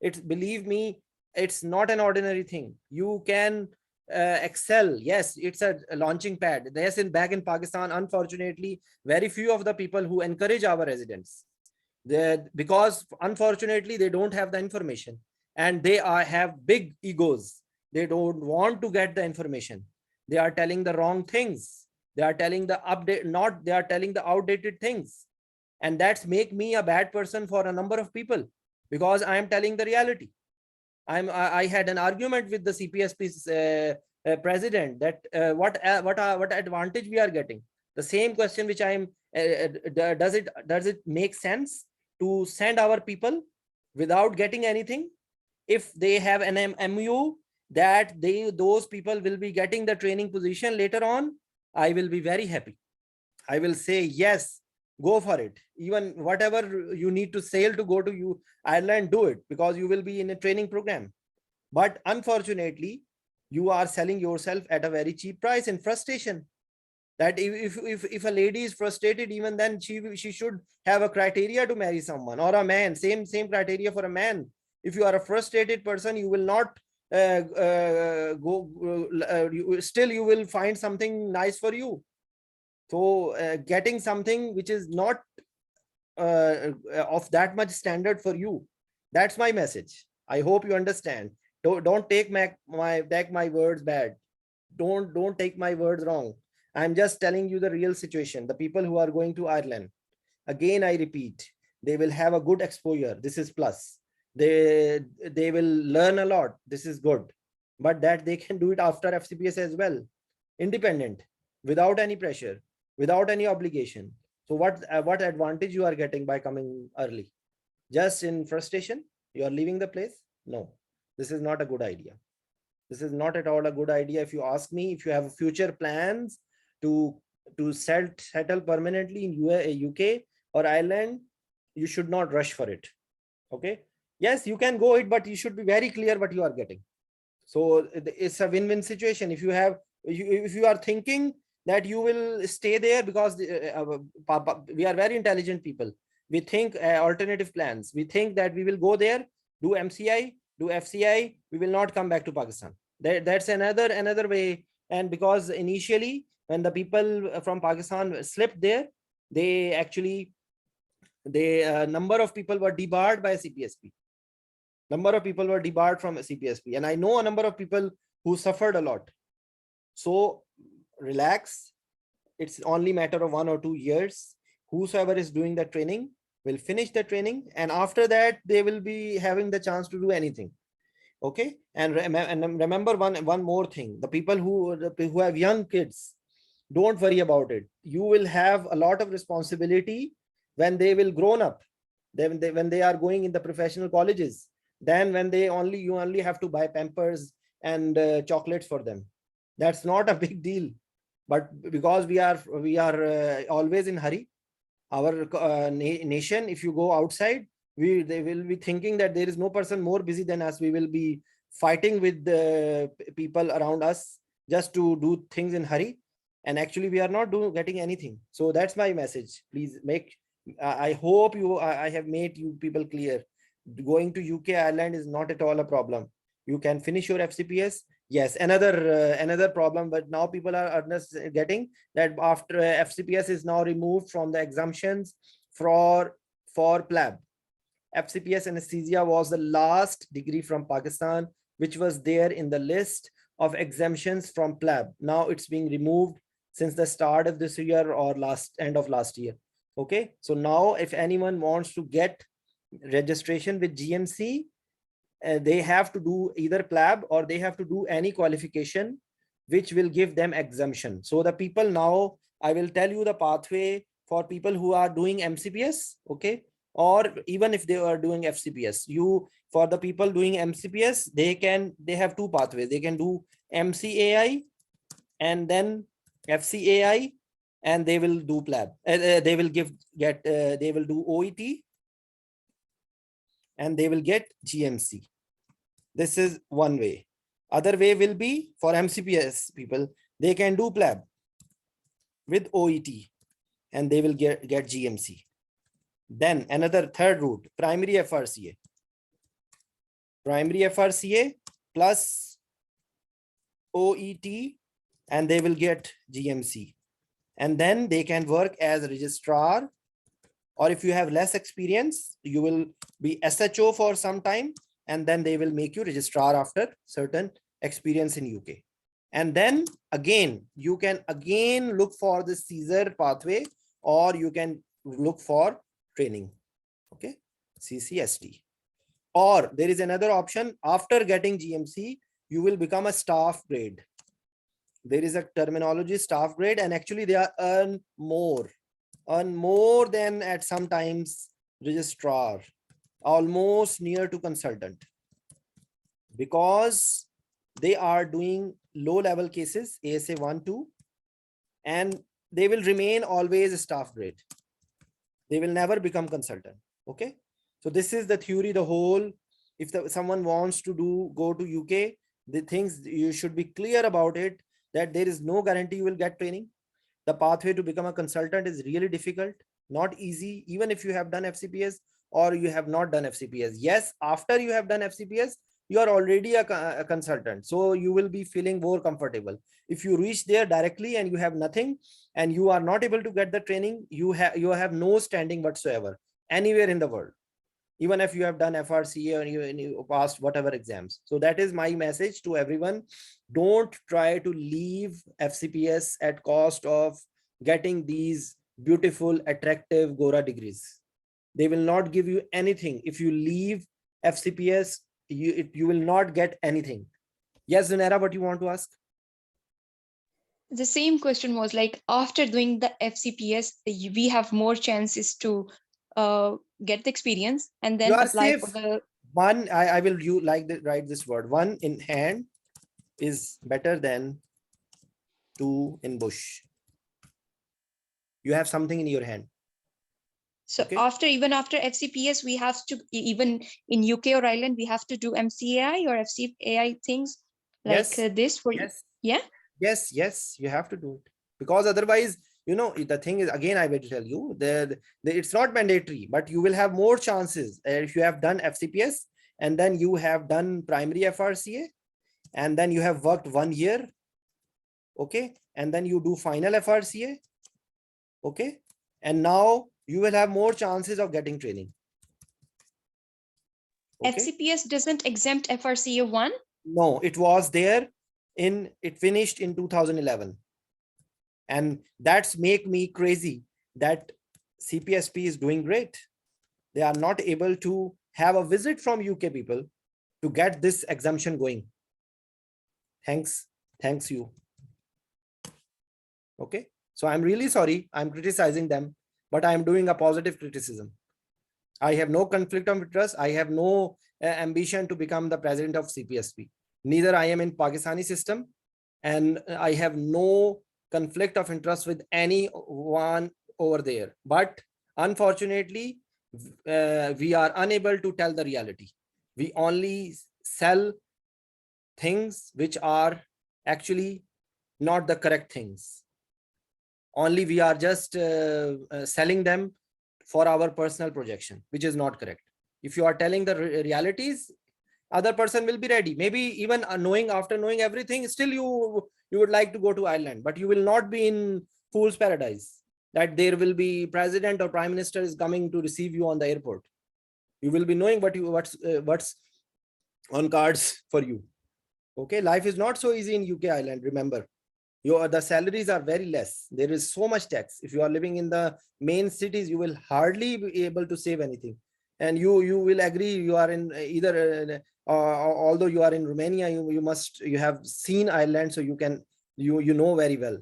It's, believe me, it's not an ordinary thing. You can excel. Yes, it's a launching pad. Yes, in back in Pakistan, unfortunately, very few of the people who encourage our residents, because unfortunately they don't have the information, and they have big egos. They don't want to get the information. They are telling the wrong things. They are telling the update, not they are telling the outdated things. And that's make me a bad person for a number of people, because I am telling the reality. I had an argument with the CPSP president that what advantage we are getting. The same question which I am, does it make sense to send our people without getting anything? If they have an MU that those people will be getting the training position later on, I will be very happy. I will say yes, go for it. Even whatever you need to sail to go to Ireland, do it, because you will be in a training program. But unfortunately, you are selling yourself at a very cheap price in frustration. That if a lady is frustrated, even then she should have a criteria to marry someone, or a man. Same criteria for a man. If you are a frustrated person, you will not still you will find something nice for you. So getting something which is not of that much standard for you, that's my message. I hope you understand. Don't take my words bad. Don't take my words wrong. I'm just telling you the real situation. The people who are going to Ireland, again I repeat, they will have a good exposure. This is plus. They will learn a lot. This is good. But that they can do it after FCPS as well, independent, without any pressure, without any obligation. So what advantage you are getting by coming early? Just in frustration, you are leaving the place? No, this is not a good idea. This is not at all a good idea. If you ask me, if you have future plans to settle permanently in UK or Ireland, you should not rush for it. Okay. Yes, you can go it, but you should be very clear what you are getting. So it's a win-win situation. If you are thinking that you will stay there because we are very intelligent people, we think alternative plans. We think that we will go there, do MCI, do FCI, we will not come back to Pakistan. That's another way. And because initially when the people from Pakistan slipped there, they actually number of people were debarred by CPSP. Number of people were debarred from CPSP, and I know a number of people who suffered a lot. So relax. It's only matter of 1 or 2 years. Whosoever is doing the training will finish the training, and after that they will be having the chance to do anything. Okay. And remember one more thing. The people who have young kids, don't worry about it. You will have a lot of responsibility when they will grown up. When they are going in the professional colleges, then when you only have to buy pampers and chocolates for them. That's not a big deal. but because we are always in hurry, our nation, if you go outside, they will be thinking that there is no person more busy than us. We will be fighting with the people around us just to do things in hurry, and actually we are not getting anything. So that's my message. Please make, I hope I have made you people clear. Going to UK, Ireland is not at all a problem. You can finish your FCPS. Yes, another problem, but now people are getting that after FCPS is now removed from the exemptions for PLAB. FCPS anesthesia was the last degree from Pakistan which was there in the list of exemptions from PLAB. Now it's being removed since the start of this year or end of last year. Okay, so now if anyone wants to get registration with GMC, they have to do either PLAB or they have to do any qualification which will give them exemption. So the people now, I will tell you the pathway for people who are doing MCPS, okay, or even if they are doing FCPS. For the people doing MCPS, they have two pathways. They can do MCAI and then FCAI, and they will do PLAB. They will do OET and they will get GMC. This is one way. Other way will be for MCPS people, they can do PLAB with OET and they will get GMC. Then another third route, primary FRCA. Primary FRCA plus OET and they will get GMC. And then they can work as a registrar, or if you have less experience, you will be SHO for some time, and then they will make you registrar after certain experience in UK. And then again, you can again look for the Caesar pathway, or you can look for training, okay, CCST. Or there is another option, after getting GMC, you will become a staff grade. There is a terminology, staff grade, and actually they are earn more than at sometimes registrar, almost near to consultant, because they are doing low level cases, ASA 1, 2, and they will remain always staff grade. They will never become consultant. Okay. So this is the theory, the whole, if someone wants to go to UK, the things you should be clear about it, that there is no guarantee you will get training. The pathway to become a consultant is really difficult, not easy, even if you have done FCPS or you have not done FCPS. Yes, after you have done FCPS, you are already a consultant, so you will be feeling more comfortable. If you reach there directly and you have nothing and you are not able to get the training, you have no standing whatsoever anywhere in the world, even if you have done FRCA or you passed whatever exams. So that is my message to everyone. Don't try to leave FCPS at cost of getting these beautiful, attractive GORA degrees. They will not give you anything. If you leave FCPS, you will not get anything. Yes, Zanera, what you want to ask? The same question was like, after doing the FCPS, we have more chances to get the experience and then You are apply safe. for the One, I will write this word. One in hand is better than two in bush. You have something in your hand. So okay. even after FCPS, we have to, even in UK or Ireland, we have to do MCAI or FCAI things like this for yes. Yeah. Yes, you have to do it, because otherwise, the thing is, again, I will tell you that it's not mandatory, but you will have more chances if you have done FCPS and then you have done primary FRCA and then you have worked 1 year, okay, and then you do final FRCA, okay, and now you will have more chances of getting training. Okay. FCPS doesn't exempt FRCA 1? No, it was there it finished in 2011. And that's make me crazy that CPSP is doing great. They are not able to have a visit from UK people to get this exemption going. Thanks you. Okay. So I'm really sorry. I'm criticizing them, but I'm doing a positive criticism. I have no conflict of interest. I have no ambition to become the president of CPSP. Neither I am in Pakistani system, and I have no conflict of interest with anyone over there. But unfortunately, we are unable to tell the reality. We only sell things which are actually not the correct things. Only we are just selling them for our personal projection, which is not correct. If you are telling the realities, other person will be ready. Maybe even knowing, after knowing everything, still you would like to go to Ireland, but you will not be in fool's paradise that there will be president or prime minister is coming to receive you on the airport. You will be knowing what's on cards for you. Okay, life is not so easy in UK Ireland. Remember, the salaries are very less. There is so much tax. If you are living in the main cities, you will hardly be able to save anything. And you will agree, you are in either although you are in Romania, you have seen Ireland, so you know very well.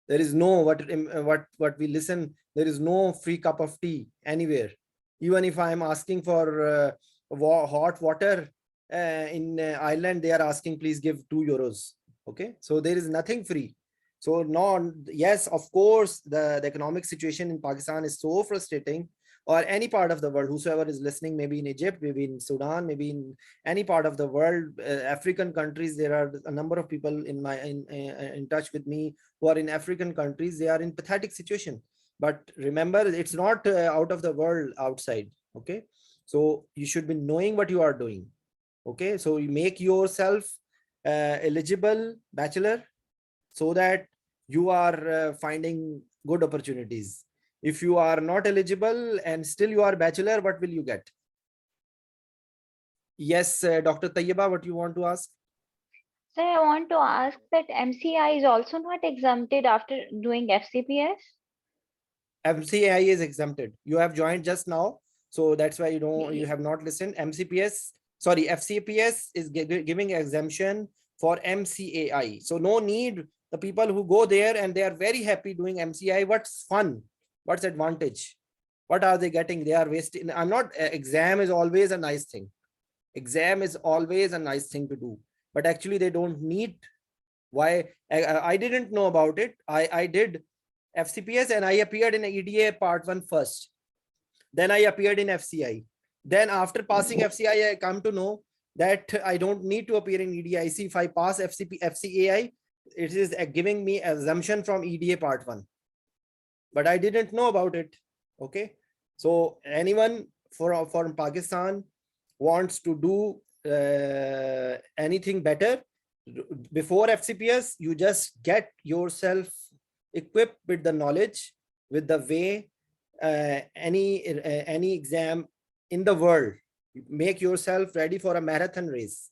There is no what we listen. There is no free cup of tea anywhere. Even if I am asking for hot water in Ireland, they are asking, please give €2. Okay, so there is nothing free. So no, yes, of course, the economic situation in Pakistan is so frustrating, or any part of the world, whosoever is listening, maybe in Egypt, maybe in Sudan, maybe in any part of the world, African countries. There are a number of people in touch with me who are in African countries. They are in pathetic situation. But remember, it's not out of the world outside. Okay, so you should be knowing what you are doing. Okay, so you make yourself eligible bachelor, so that you are finding good opportunities. If you are not eligible and still you are bachelor, what will you get? Yes, Dr. Tayyiba, what you want to ask? Sir, I want to ask that MCI is also not exempted after doing FCPS? MCI is exempted. You have joined just now, so that's why you have not listened. FCPS is giving exemption for MCAI. So no need. The people who go there and they are very happy doing MCI, what's fun? What's advantage? What are they getting? They are wasting. I'm not, exam is always a nice thing. Exam is always a nice thing to do, but actually they don't need. Why? I didn't know about it. I did FCPS and I appeared in EDA part 1 first. Then I appeared in FCI. Then after passing FCI, I come to know that I don't need to appear in EDA. See, if I pass FCAI, it is giving me exemption from EDA part 1. But I didn't know about it. Okay. So anyone from Pakistan wants to do anything better before FCPS, you just get yourself equipped with the knowledge, with the way any exam in the world. Make yourself ready for a marathon race.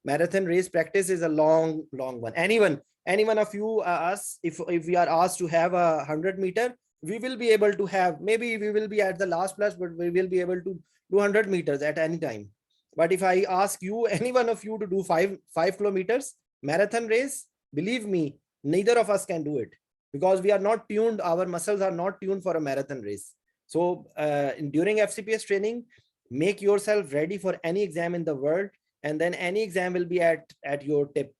Marathon race practice is a long one. Anyone of you, us, if we are asked to have 100-meter, we will be able to have, maybe we will be at the last place, but we will be able to do 100 meters at any time. But if I ask you, any one of you, to do 5 kilometers marathon race, believe me, neither of us can do it, because we are not tuned. Our muscles are not tuned for a marathon race. So during FCPS training, make yourself ready for any exam in the world, and then any exam will be at your tip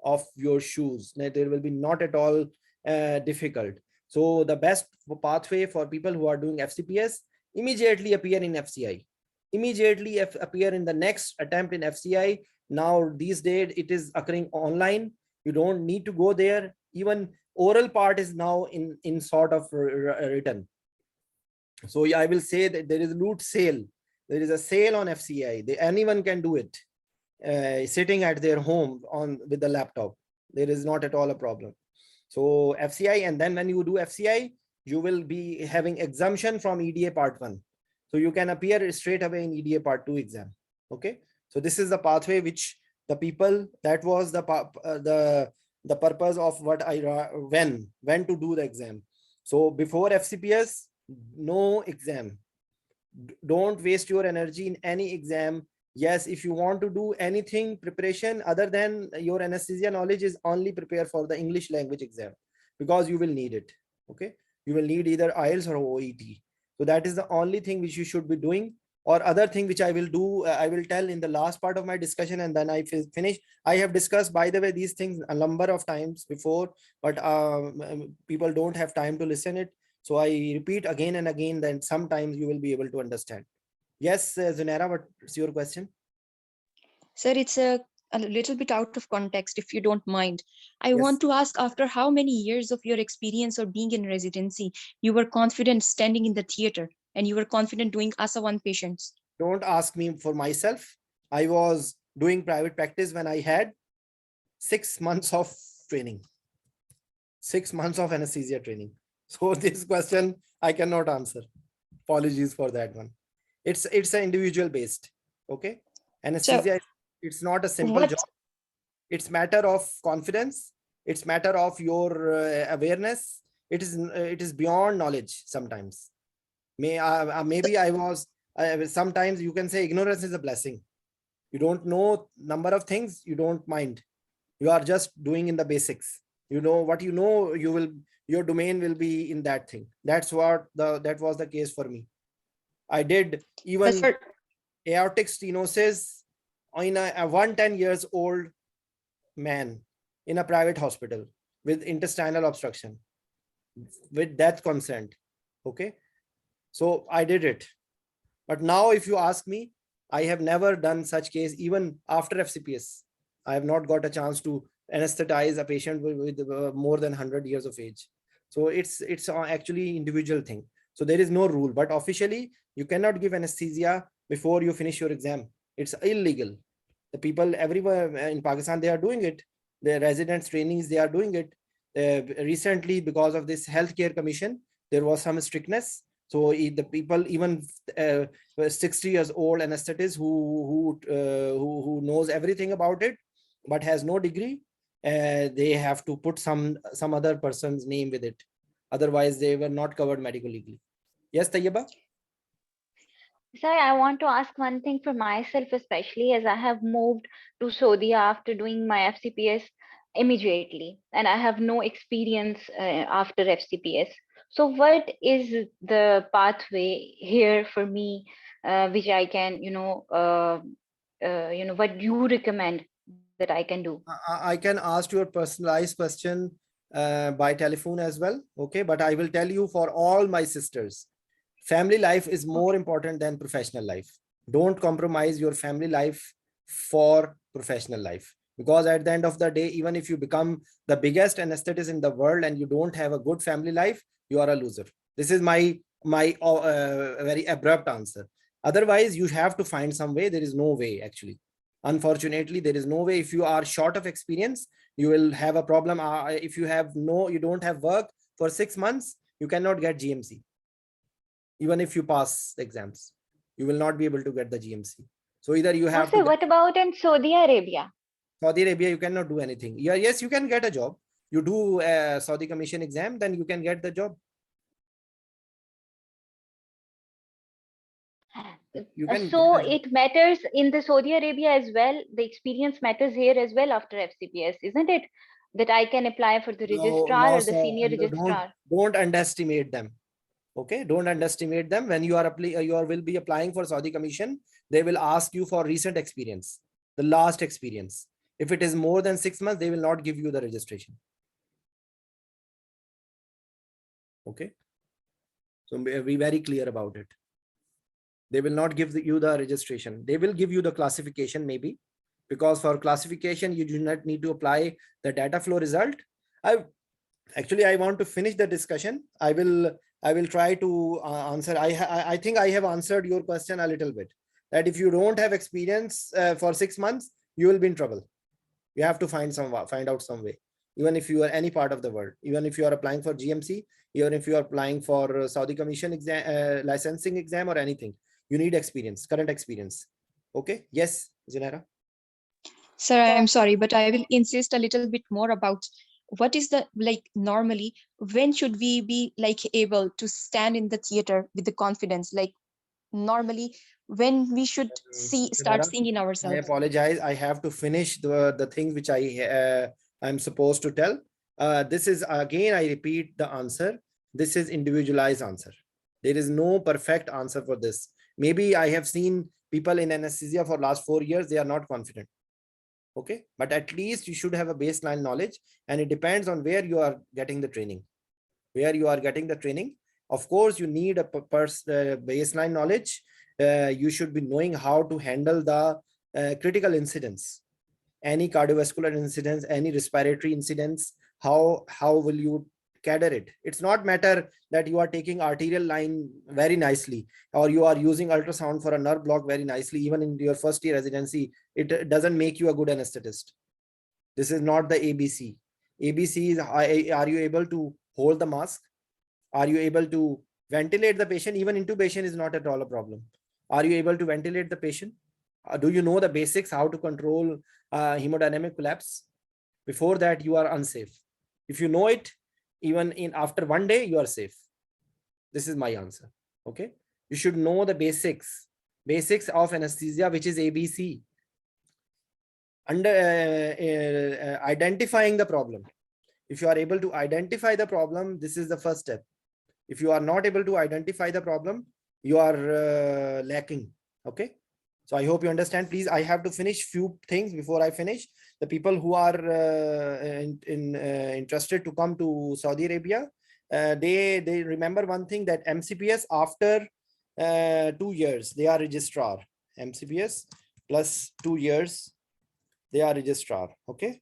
of your shoes. There will be not at all difficult. So the best pathway for people who are doing FCPS, immediately appear in FCI. Immediately appear in the next attempt in FCI. Now these days it is occurring online. You don't need to go there. Even oral part is now in sort of written. So I will say that there is a loot sale. There is a sale on FCI. Anyone can do it sitting at their home with the laptop. There is not at all a problem. So FCI, and then when you do FCI, you will be having exemption from EDA part 1. So you can appear straight away in EDA part 2 exam. Okay. So this is the pathway which the people, that was the purpose of what when to do the exam. So before FCPS, no exam. Don't waste your energy in any exam. Yes, if you want to do anything preparation other than your anesthesia knowledge, is only prepare for the English language exam, because you will need it. Okay, you will need either IELTS or OET. So that is the only thing which you should be doing. or other thing which I will do, I will tell in the last part of my discussion, and then I finish. I have discussed, by the way, these things a number of times before, but people don't have time to listen it. So I repeat again and again, then sometimes you will be able to understand. Yes, Zunera, what's your question? Sir, it's a little bit out of context, if you don't mind. I Yes. want to ask, after how many years of your experience or being in residency, you were confident standing in the theater and you were confident doing ASA 1 patients? Don't ask me for myself. I was doing private practice when I had 6 months of training, 6 months of anesthesia training. So this question I cannot answer. Apologies for that one. It's an individual based. Okay. So, Anesthesia, it's not a simple what job. It's matter of confidence. It's matter of your awareness. It is beyond knowledge sometimes. Maybe I was, sometimes you can say ignorance is a blessing. You don't know number of things, you don't mind. You are just doing in the basics. You know what you know, your domain will be in that thing. That was the case for me. I did but even sir, aortic stenosis in a 110 years old man in a private hospital with intestinal obstruction with death consent. Okay. So I did it. But now if you ask me, I have never done such case. Even after FCPS, I have not got a chance to anesthetize a patient with more than 100 years of age. So it's actually individual thing. So there is no rule, but officially you cannot give anesthesia before you finish your exam. It's illegal. The people everywhere in Pakistan, they are doing it. The residents trainees, they are doing it. Recently, because of this healthcare commission, there was some strictness. So the people, even 60 years old anesthetist who knows everything about it but has no degree, they have to put some other person's name with it. Otherwise, they were not covered medically legally. Yes, Tayyaba? Sir, I want to ask one thing for myself, especially as I have moved to Saudi after doing my FCPS immediately, and I have no experience after FCPS. So, what is the pathway here for me, which I can, what you recommend that I can do? I can ask your personalized question by telephone as well. Okay, but I will tell you, for all my sisters, family life is more Okay. important than professional life. Don't compromise your family life for professional life, because at the end of the day, even if you become the biggest anesthetist in the world and you don't have a good family life, you are a loser. This is my very abrupt answer. Otherwise, you have to find some way. There is no way, actually. Unfortunately, there is no way. If you are short of experience, you will have a problem. If you don't have work for 6 months, you cannot get GMC. Even if you pass the exams, you will not be able to get the GMC. So either you Oh, have to sir, get what about in Saudi Arabia? Saudi Arabia, you cannot do anything. Yeah, yes, you can get a job. You do a Saudi Commission exam, then you can get the job. You can get So a job. it matters in the Saudi Arabia as well. The experience matters here as well after FCPS, isn't it? That I can apply for the No, registrar no, or the sir. senior You registrar. don't underestimate them. Okay, don't underestimate them. When will be applying for Saudi Commission, they will ask you for recent experience, the last experience. If it is more than 6 months, they will not give you the registration. Okay, so be very clear about it. They will not give you the registration. They will give you the classification, maybe, because for classification you do not need to apply the data flow result. I want to finish the discussion. I will try to answer. I think I have answered your question a little bit, that if you don't have experience for 6 months, you will be in trouble. You have to find out some way. Even if you are any part of the world, even if you are applying for GMC, even if you are applying for Saudi Commission exam, licensing exam, or anything, you need experience, current experience. Okay. Yes, Zinara. sir, I'm sorry, but I will insist a little bit more about what is the, like, normally when should we be like able to stand in the theater with the confidence, like normally when we should start Zinara, seeing in I ourselves. apologize. I have to finish the thing which I'm supposed to tell. This is, again, I repeat the answer. This is individualized answer. There is no perfect answer for this. Maybe I have seen people in anesthesia for last 4 years, they are not confident. Okay, but at least you should have a baseline knowledge, and it depends on where you are getting the training. Where you are getting the training, of course, you need a baseline knowledge. You should be knowing how to handle the critical incidents, any cardiovascular incidents, any respiratory incidents. How will you cater it? It's not matter that you are taking arterial line very nicely, or you are using ultrasound for a nerve block very nicely. Even in your first year residency, it doesn't make you a good anesthetist. This is not the ABC. ABC is, are you able to hold the mask? Are you able to ventilate the patient? Even intubation is not at all a problem. Are you able to ventilate the patient? Do you know the basics, how to control hemodynamic collapse? Before that, you are unsafe. If you know it, even in after 1 day, you are safe. This is my answer. Okay, you should know the basics of anesthesia, which is ABC. Under identifying the problem. If you are able to identify the problem, this is the first step. If you are not able to identify the problem, you are lacking. Okay, so I hope you understand. Please, I have to finish few things before I finish. The people who are interested to come to Saudi Arabia, they remember one thing, that MCPS after 2 years they are registrar. MCPS plus 2 years they are registrar. Okay,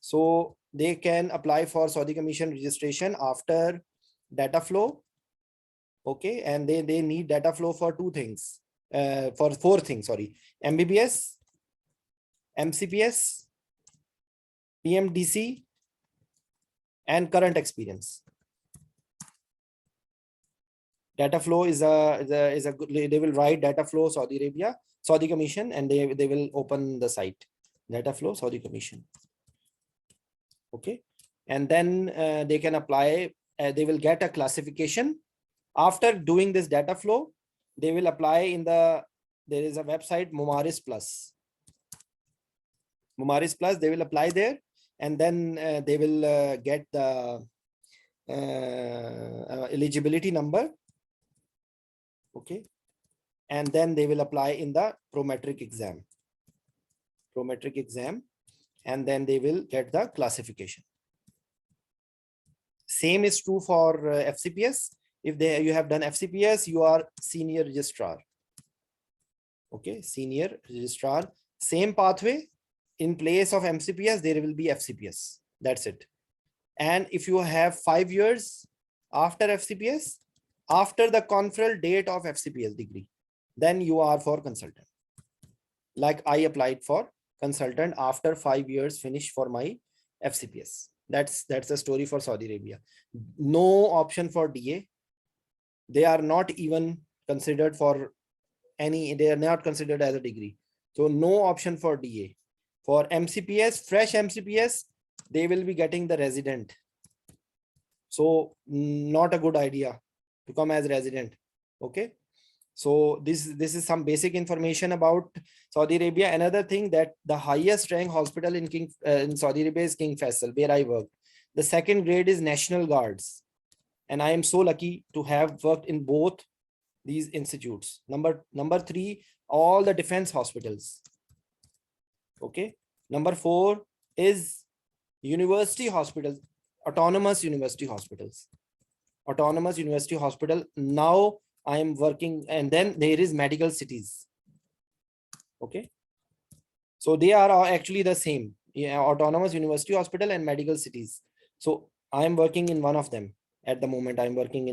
so they can apply for Saudi Commission registration after data flow. Okay, and they need data flow for 2 things, for 4 things, sorry: MBBS, MCPS, PMDC, and current experience. Data flow is a good, they will write data flow Saudi Arabia, Saudi Commission, and they will open the site, data flow Saudi Commission. Okay, and then they can apply, they will get a classification. After doing this data flow, they will apply in there is a website, Mumaris Plus. Mumaris Plus, they will apply there, and then they will get the eligibility number. Okay, and then they will apply in the prometric exam. And then they will get the classification. Same is true for FCPS. If you have done FCPS, you are senior registrar. Okay, senior registrar, same pathway. In place of MCPS, there will be FCPS. That's it. And if you have 5 years after FCPS, after the conferral date of FCPS degree, then you are for consultant. Like I applied for consultant after 5 years finish for my FCPS. That's a story for Saudi Arabia. No option for DA. They are not even considered for any, they are not considered as a degree. So no option for DA. For MCPS, fresh MCPS, they will be getting the resident. So not a good idea to come as resident. Okay, so this is some basic information about Saudi Arabia. Another thing, that the highest rank hospital in Saudi Arabia is King Faisal, where I work. The second grade is National Guards, and I am so lucky to have worked in both these institutes. Number 3, all the defense hospitals. Okay, number 4 is university hospitals, autonomous university hospitals. Autonomous university hospital. Now I am working, and then there is medical cities. Okay, so they are actually the same. Yeah, autonomous university hospital and medical cities. So I am working in one of them at the moment. I'm working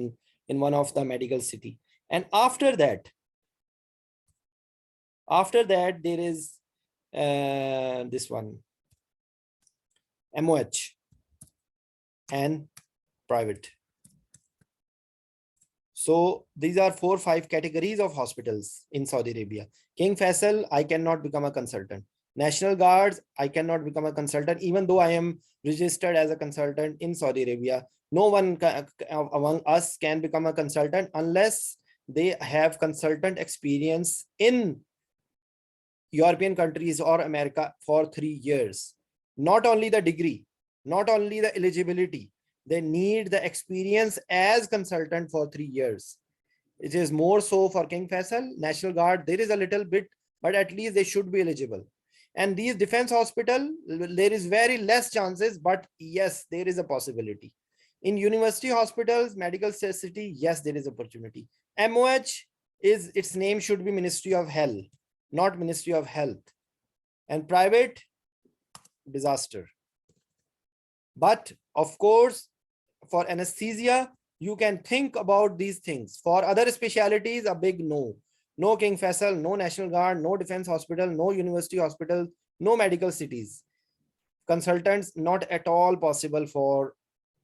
in one of the medical city. And after that there is this one, MOH and private. So these are 4 or 5 categories of hospitals in Saudi Arabia. King Faisal, I cannot become a consultant. National Guards, I cannot become a consultant, even though I am registered as a consultant in Saudi Arabia. No one among us can become a consultant unless they have consultant experience in European countries or America for 3 years. Not only the degree, not only the eligibility, they need the experience as consultant for 3 years. It is more so for King Faisal, National Guard. There is a little bit, but at least they should be eligible. And these defense hospital, there is very less chances, but yes, there is a possibility. In university hospitals, medical city, yes, there is opportunity. MOH is, its name should be Ministry of Health, not Ministry of Health. And private, disaster. But of course, for anesthesia, you can think about these things. For other specialties, a big no. No King Faisal, no National Guard, no defense hospital, no university hospital, no medical cities. Consultants, not at all possible for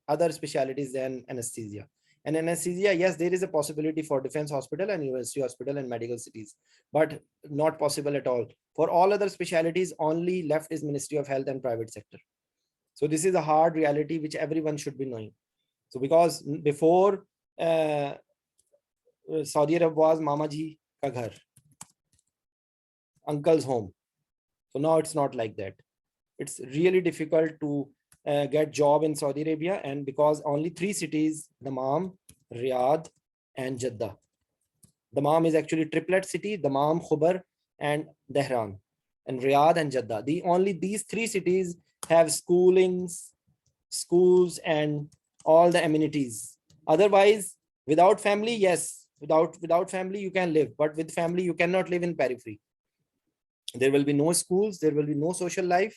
other specialties than anesthesia. And anesthesia, yes, there is a possibility for defense hospital and university hospital and medical cities, but not possible at all. For all other specialties, only left is Ministry of Health and private sector. So this is a hard reality which everyone should be knowing. So because before Saudi Arab was Mama Ji ka ghar, uncle's home. So now it's not like that. It's really difficult to get job in Saudi Arabia, and because only 3 cities, Dammam, Riyadh, and Jeddah. Dammam is actually triplet city, Dammam, Khubar, and Dehran, and Riyadh and Jeddah. Only these 3 cities have schools, and all the amenities. Otherwise, without family, yes, without family you can live, but with family you cannot live in periphery. There will be no schools, there will be no social life,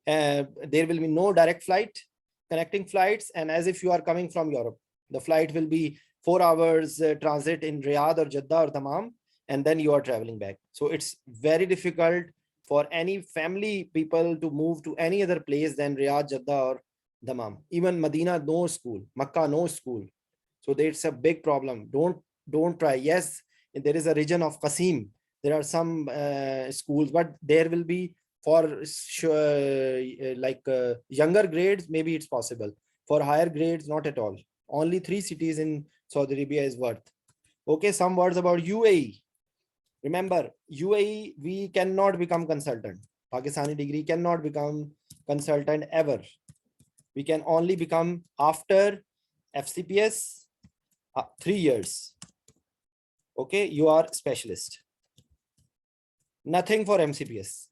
there will be no direct flight, connecting flights, and as if you are coming from Europe, the flight will be 4 hours transit in Riyadh or Jeddah or Dammam, and then you are traveling back. So it's very difficult for any family people to move to any other place than Riyadh, Jeddah, or Dammam. Even Medina, no school. Makkah, no school. So there's a big problem. Don't try. Yes, there is a region of Qasim. There are some schools, but there will be for younger grades, maybe it's possible. For higher grades, not at all. Only 3 cities in Saudi Arabia is worth. Okay, some words about UAE. Remember, UAE, we cannot become consultant. Pakistani degree cannot become consultant ever. We can only become after FCPS 3 years. Okay, you are specialist. Nothing for MCPS,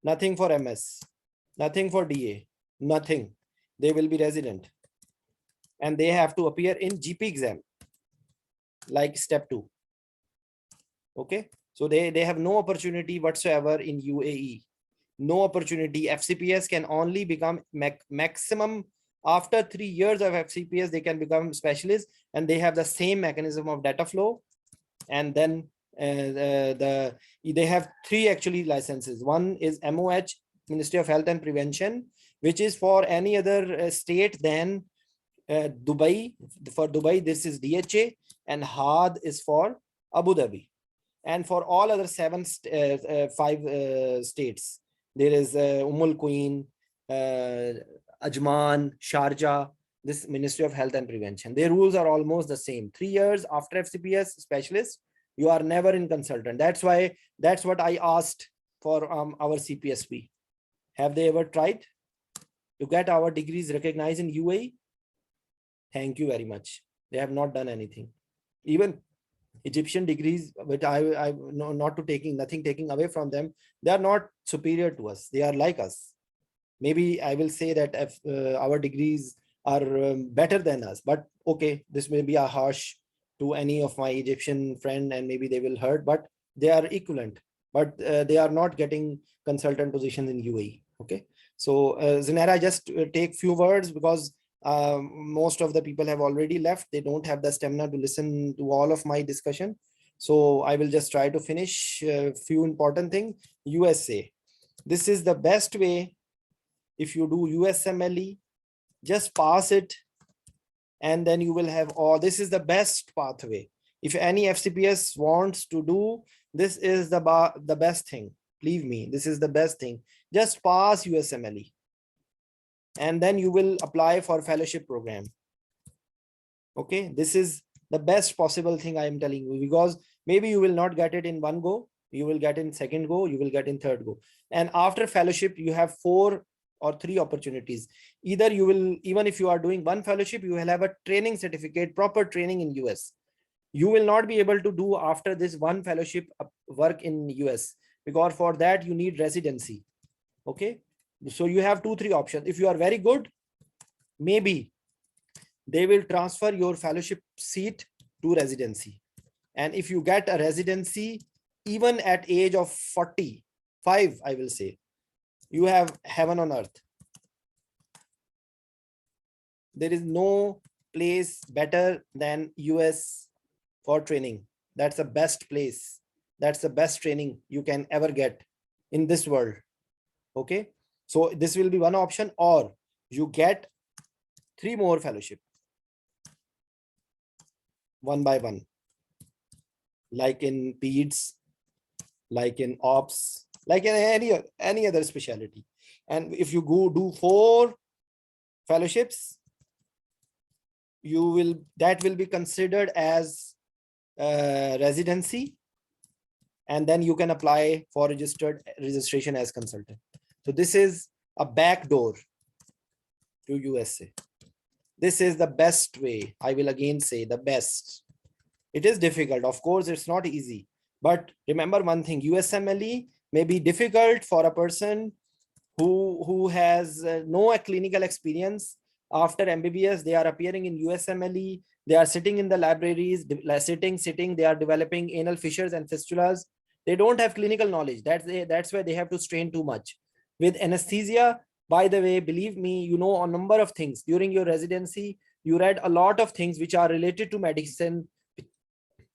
nothing for MS, nothing for DA, nothing. They will be resident. And they have to appear in GP exam, like step 2. Okay, so they have no opportunity whatsoever in UAE. No opportunity. FCPS can only become maximum after 3 years of FCPS, they can become specialists, and they have the same mechanism of data flow. And then they have 3 actually licenses. One is MOH, Ministry of Health and Prevention, which is for any other state than Dubai. For Dubai, this is DHA, and HAD is for Abu Dhabi. And for all other 5 states, there is Queen, Ajman, Sharjah, this Ministry of Health and Prevention. Their rules are almost the same. 3 years after FCPS specialist, you are never in consultant. That's what I asked for our CPSP. Have they ever tried to get our degrees recognized in UAE? Thank you very much. They have not done anything. Even Egyptian degrees, which I not to nothing taking away from them, they are not superior to us. They are like us. Maybe I will say that if, our degrees are better than us, but okay, this may be a harsh to any of my Egyptian friend, and maybe they will hurt, but they are equivalent, but they are not getting consultant positions in UAE. Okay, so Zinera, just take few words, because most of the people have already left. They don't have the stamina to listen to all of my discussion. So I will just try to finish a few important things. USA, this is the best way. If you do USMLE, just pass it, and then you will have all. This is the best pathway. If any FCPS wants to do, this is the best thing. Believe me, this is the best thing. Just pass USMLE, and then you will apply for fellowship program. Okay, this is the best possible thing I am telling you, because maybe you will not get it in one go. You will get in second go, you will get in third go. And after fellowship, you have 4 or 3 opportunities. Either you will, even if you are doing one fellowship, you will have a training certificate, proper training in US. you will not be able to do after this one fellowship work in US, because for that you need residency. Okay, so you have 2-3 options. If you are very good, maybe they will transfer your fellowship seat to residency. And if you get a residency even at age of 45, I will say, you have heaven on earth. There is no place better than US for training. That's the best place. That's the best training you can ever get in this world. Okay, so this will be one option, or you get 3 more fellowship one by one, like in peds, like in ops, like in any other specialty. And if you go do 4 fellowships, that will be considered as residency, and then you can apply for registration as consultant. So this is a back door to USA. This is the best way. I will again say the best. It is difficult, of course, it's not easy, but remember one thing: USMLE may be difficult for a person who has no clinical experience. After MBBS, they are appearing in USMLE. They are sitting in the libraries, sitting. They are developing anal fissures and fistulas. They don't have clinical knowledge. That's why they have to strain too much. With anesthesia, by the way, believe me, you know a number of things. During your residency, you read a lot of things which are related to medicine,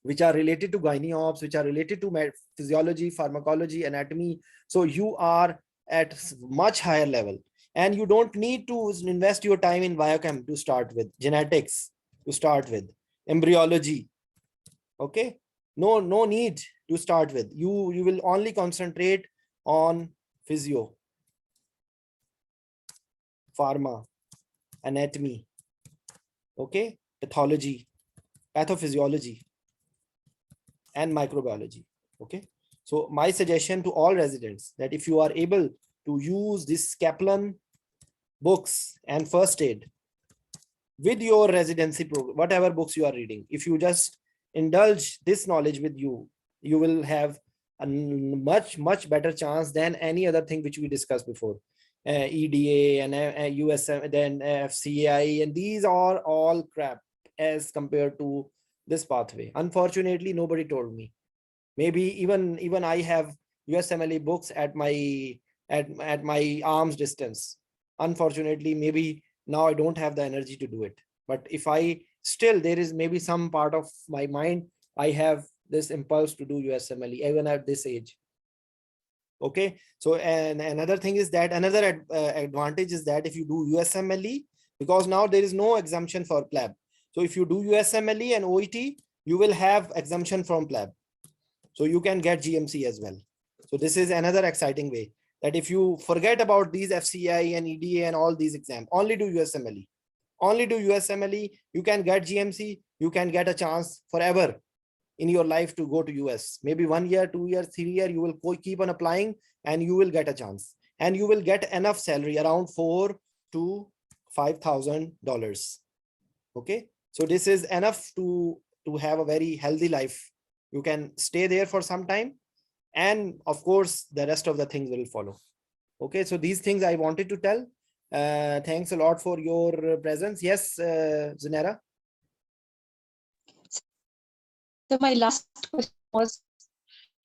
which are related to gynae ops, which are related to physiology, pharmacology, anatomy. So you are at much higher level, and you don't need to invest your time in biochem to start with, genetics to start with, embryology. Okay, no need to start with. You will only concentrate on physio, pharma, anatomy, okay, pathology, pathophysiology, and microbiology. Okay, so my suggestion to all residents, that if you are able to use this Kaplan books and first aid with your residency program, whatever books you are reading, if you just indulge this knowledge with you, you will have a much better chance than any other thing which we discussed before. EDA and USM, then FCI, and these are all crap as compared to this pathway. Unfortunately, nobody told me. Maybe even I have USMLE books at my arm's distance. Unfortunately, maybe now I don't have the energy to do it. But if I still, there is maybe some part of my mind, I have this impulse to do USMLE even at this age. Okay, so and another thing is that another advantage is that if you do USMLE, because now there is no exemption for PLAB. So if you do USMLE and OET, you will have exemption from PLAB. So you can get GMC as well. So this is another exciting way, that if you forget about these FCI and EDA and all these exams, only do USMLE. Only do USMLE, you can get GMC, you can get a chance forever in your life to go to US. Maybe 1 year, 2 years, 3 years, you will keep on applying and you will get a chance. And you will get enough salary, around $4,000 to $5,000. Okay, so this is enough to have a very healthy life. You can stay there for some time, and of course the rest of the things will follow. Okay, so these things I wanted to tell. Thanks a lot for your presence. Yes, Zinera. So my last question was,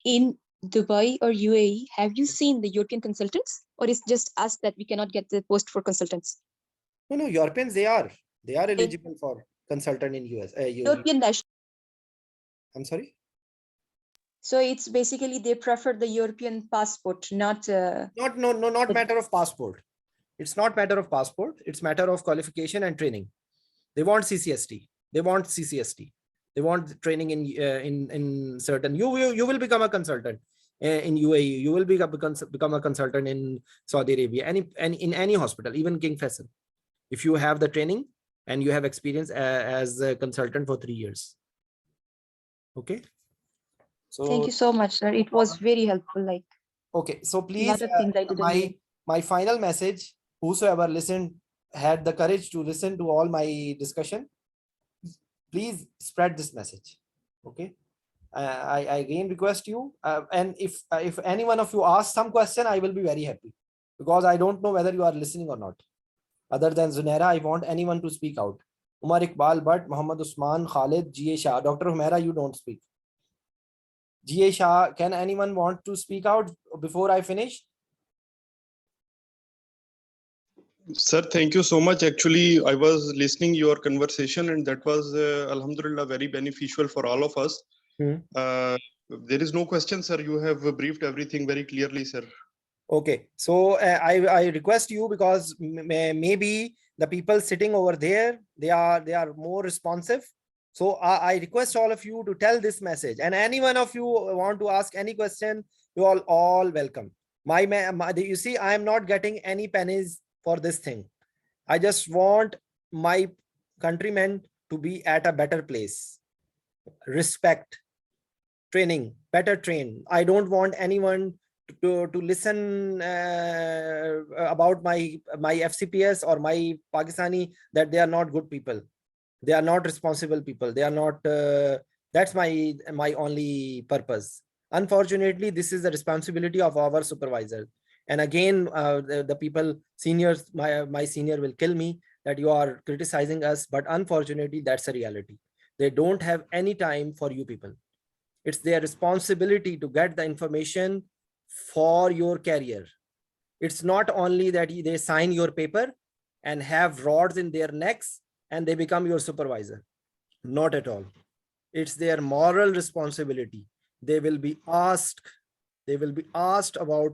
in Dubai or UAE, have you seen the European consultants, or is just us that we cannot get the post for consultants? No, Europeans, they are eligible for consultant in US. European national. I'm sorry. So it's basically they prefer the European passport, not not matter of passport. It's not matter of passport. It's matter of qualification and training. They want CCST. They want CCST. They want training in certain. You will become a consultant in UAE. You will become a consultant in Saudi Arabia. And in any hospital, even King Faisal, if you have the training and you have experience as a consultant for 3 years. Okay. So thank you so much, sir. It was very helpful. Like, okay, so please, my final message: whosoever listened, had the courage to listen to all my discussion, please spread this message. Okay. I again request you, and if any one of you ask some question, I will be very happy, because I don't know whether you are listening or not. Other than Zunaira, I want anyone to speak out. Umar Iqbal Bhatt, Muhammad Usman, Khalid, G.A. Shah. Dr. Humaira, you don't speak. G.A. Shah, can anyone want to speak out before I finish? Sir, thank you so much. Actually, I was listening your conversation, and that was, Alhamdulillah, very beneficial for all of us. There is no question, sir. You have briefed everything very clearly, sir. Okay, so I request you, because maybe the people sitting over there, they are more responsive. So I request all of you to tell this message, and any one of you want to ask any question, you all welcome. You see, I am not getting any pennies for this thing. I just want my countrymen to be at a better place. Respect, training, better train. I don't want anyone to listen about my FCPS or my Pakistani, that they are not good people. They are not responsible people. They are not. That's my only purpose. Unfortunately, this is the responsibility of our supervisor. And again, the people, seniors, my senior will kill me that you are criticizing us. But unfortunately, that's a reality. They don't have any time for you people. It's their responsibility to get the information for your career. It's not only that they sign your paper and have rods in their necks and they become your supervisor. Not at all. It's their moral responsibility. They will be asked about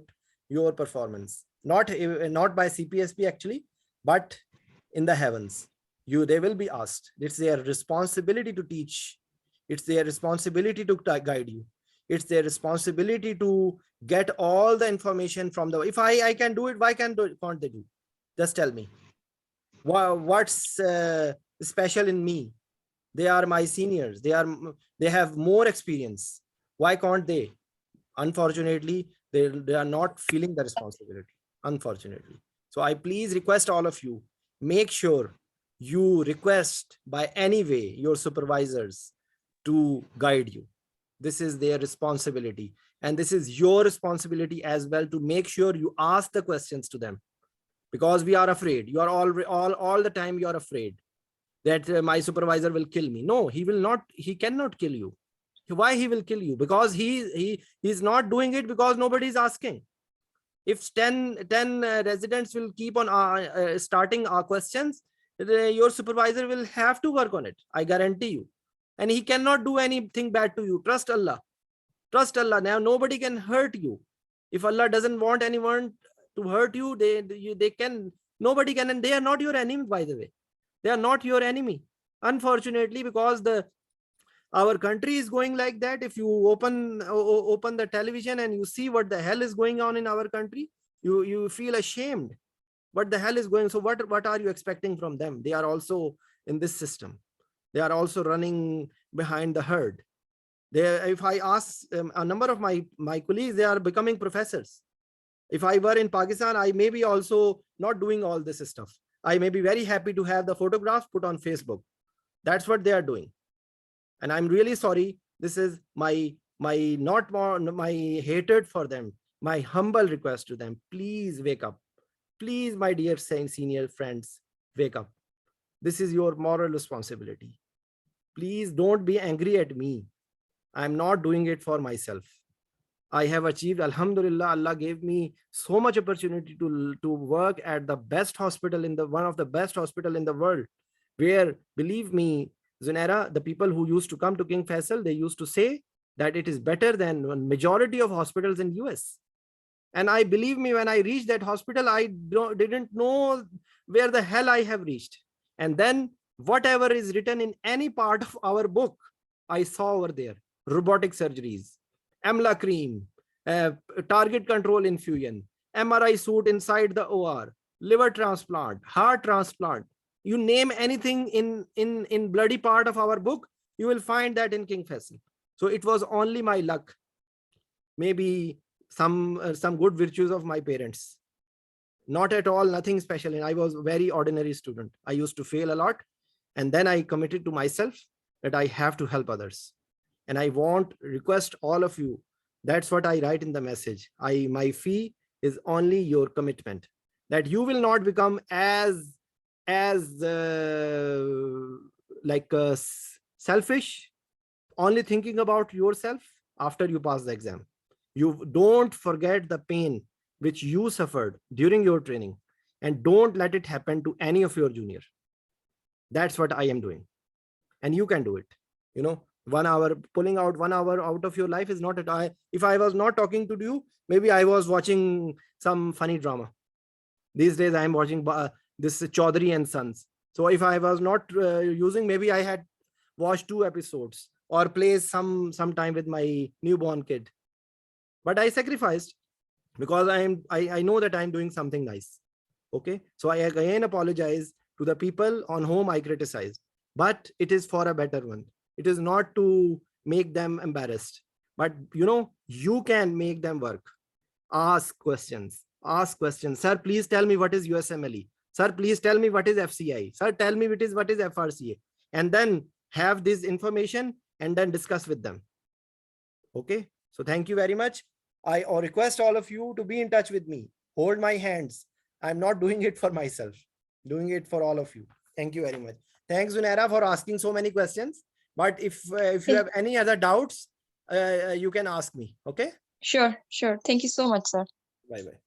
your performance, not by CPSP actually, but in the heavens. They will be asked. It's their responsibility to teach. It's their responsibility to guide you. It's their responsibility to get all the information from the. If I can do it, why can't they do? Just tell me. What's special in me? They are my seniors. They have more experience. Why can't they? Unfortunately, they are not feeling the responsibility. Unfortunately. So I please request all of you, make sure you request by any way your supervisors to guide you. This is their responsibility. And this is your responsibility as well, to make sure you ask the questions to them. Because we are afraid. You are all the time you are afraid that my supervisor will kill me. No, he will not. He cannot kill you. Why he will kill you? Because he's not doing it because nobody is asking. If 10 residents will keep on starting our questions, your supervisor will have to work on it. I guarantee you. And he cannot do anything bad to you. Trust Allah. Trust Allah. Now nobody can hurt you. If Allah doesn't want anyone to hurt you, they can. Nobody can, and they are not your enemy, by the way. They are not your enemy. Unfortunately, because our country is going like that. If you open the television and you see what the hell is going on in our country, you feel ashamed. What the hell is going? So what are you expecting from them? They are also in this system. They are also running behind the herd. If I ask a number of my colleagues, they are becoming professors. If I were in Pakistan, I may be also not doing all this stuff. I may be very happy to have the photographs put on Facebook. That's what they are doing. And I'm really sorry. This is my hatred for them. My humble request to them. Please wake up. Please, my dear senior friends, wake up. This is your moral responsibility. Please don't be angry at me. I'm not doing it for myself. I have achieved, alhamdulillah, Allah gave me so much opportunity to work at the best hospital one of the best hospital in the world, where, believe me, Zunaira, the people who used to come to King Faisal, they used to say that it is better than majority of hospitals in US. And I believe me, when I reached that hospital, I didn't know where the hell I have reached. And then whatever is written in any part of our book, I saw over there. Robotic surgeries, AMLA cream, target control infusion, MRI suit inside the OR, liver transplant, heart transplant. You name anything in bloody part of our book, you will find that in King Faisal. So it was only my luck. Maybe some good virtues of my parents. Not at all, nothing special. And I was a very ordinary student. I used to fail a lot. And then I committed to myself that I have to help others. And I request all of you. That's what I write in the message. My fee is only your commitment, that you will not become as selfish, only thinking about yourself after you pass the exam. You don't forget the pain which you suffered during your training, and don't let it happen to any of your junior. That's what I am doing, and you can do it. 1 hour, pulling out 1 hour out of your life is not at. If I was not talking to you, maybe I was watching some funny drama. These days I am watching this Chaudhary and Sons. So if I was not using, maybe I had watched 2 episodes or plays some time with my newborn kid. But I sacrificed because I know that I'm doing something nice. Okay, so I again apologize to the people on whom I criticized, but it is for a better one. It is not to make them embarrassed, but you can make them work. Ask questions. Sir, please tell me what is USMLE. Sir, please tell me what is FCI. Sir, tell me what is FRCA. And then have this information and then discuss with them. Okay, so thank you very much. I request all of you to be in touch with me. Hold my hands. I'm not doing it for myself, doing it for all of you. Thank you very much. Thanks, Zunaira, for asking so many questions. But if you have any other doubts, you can ask me. Okay. Sure. Thank you so much, sir. Bye-bye.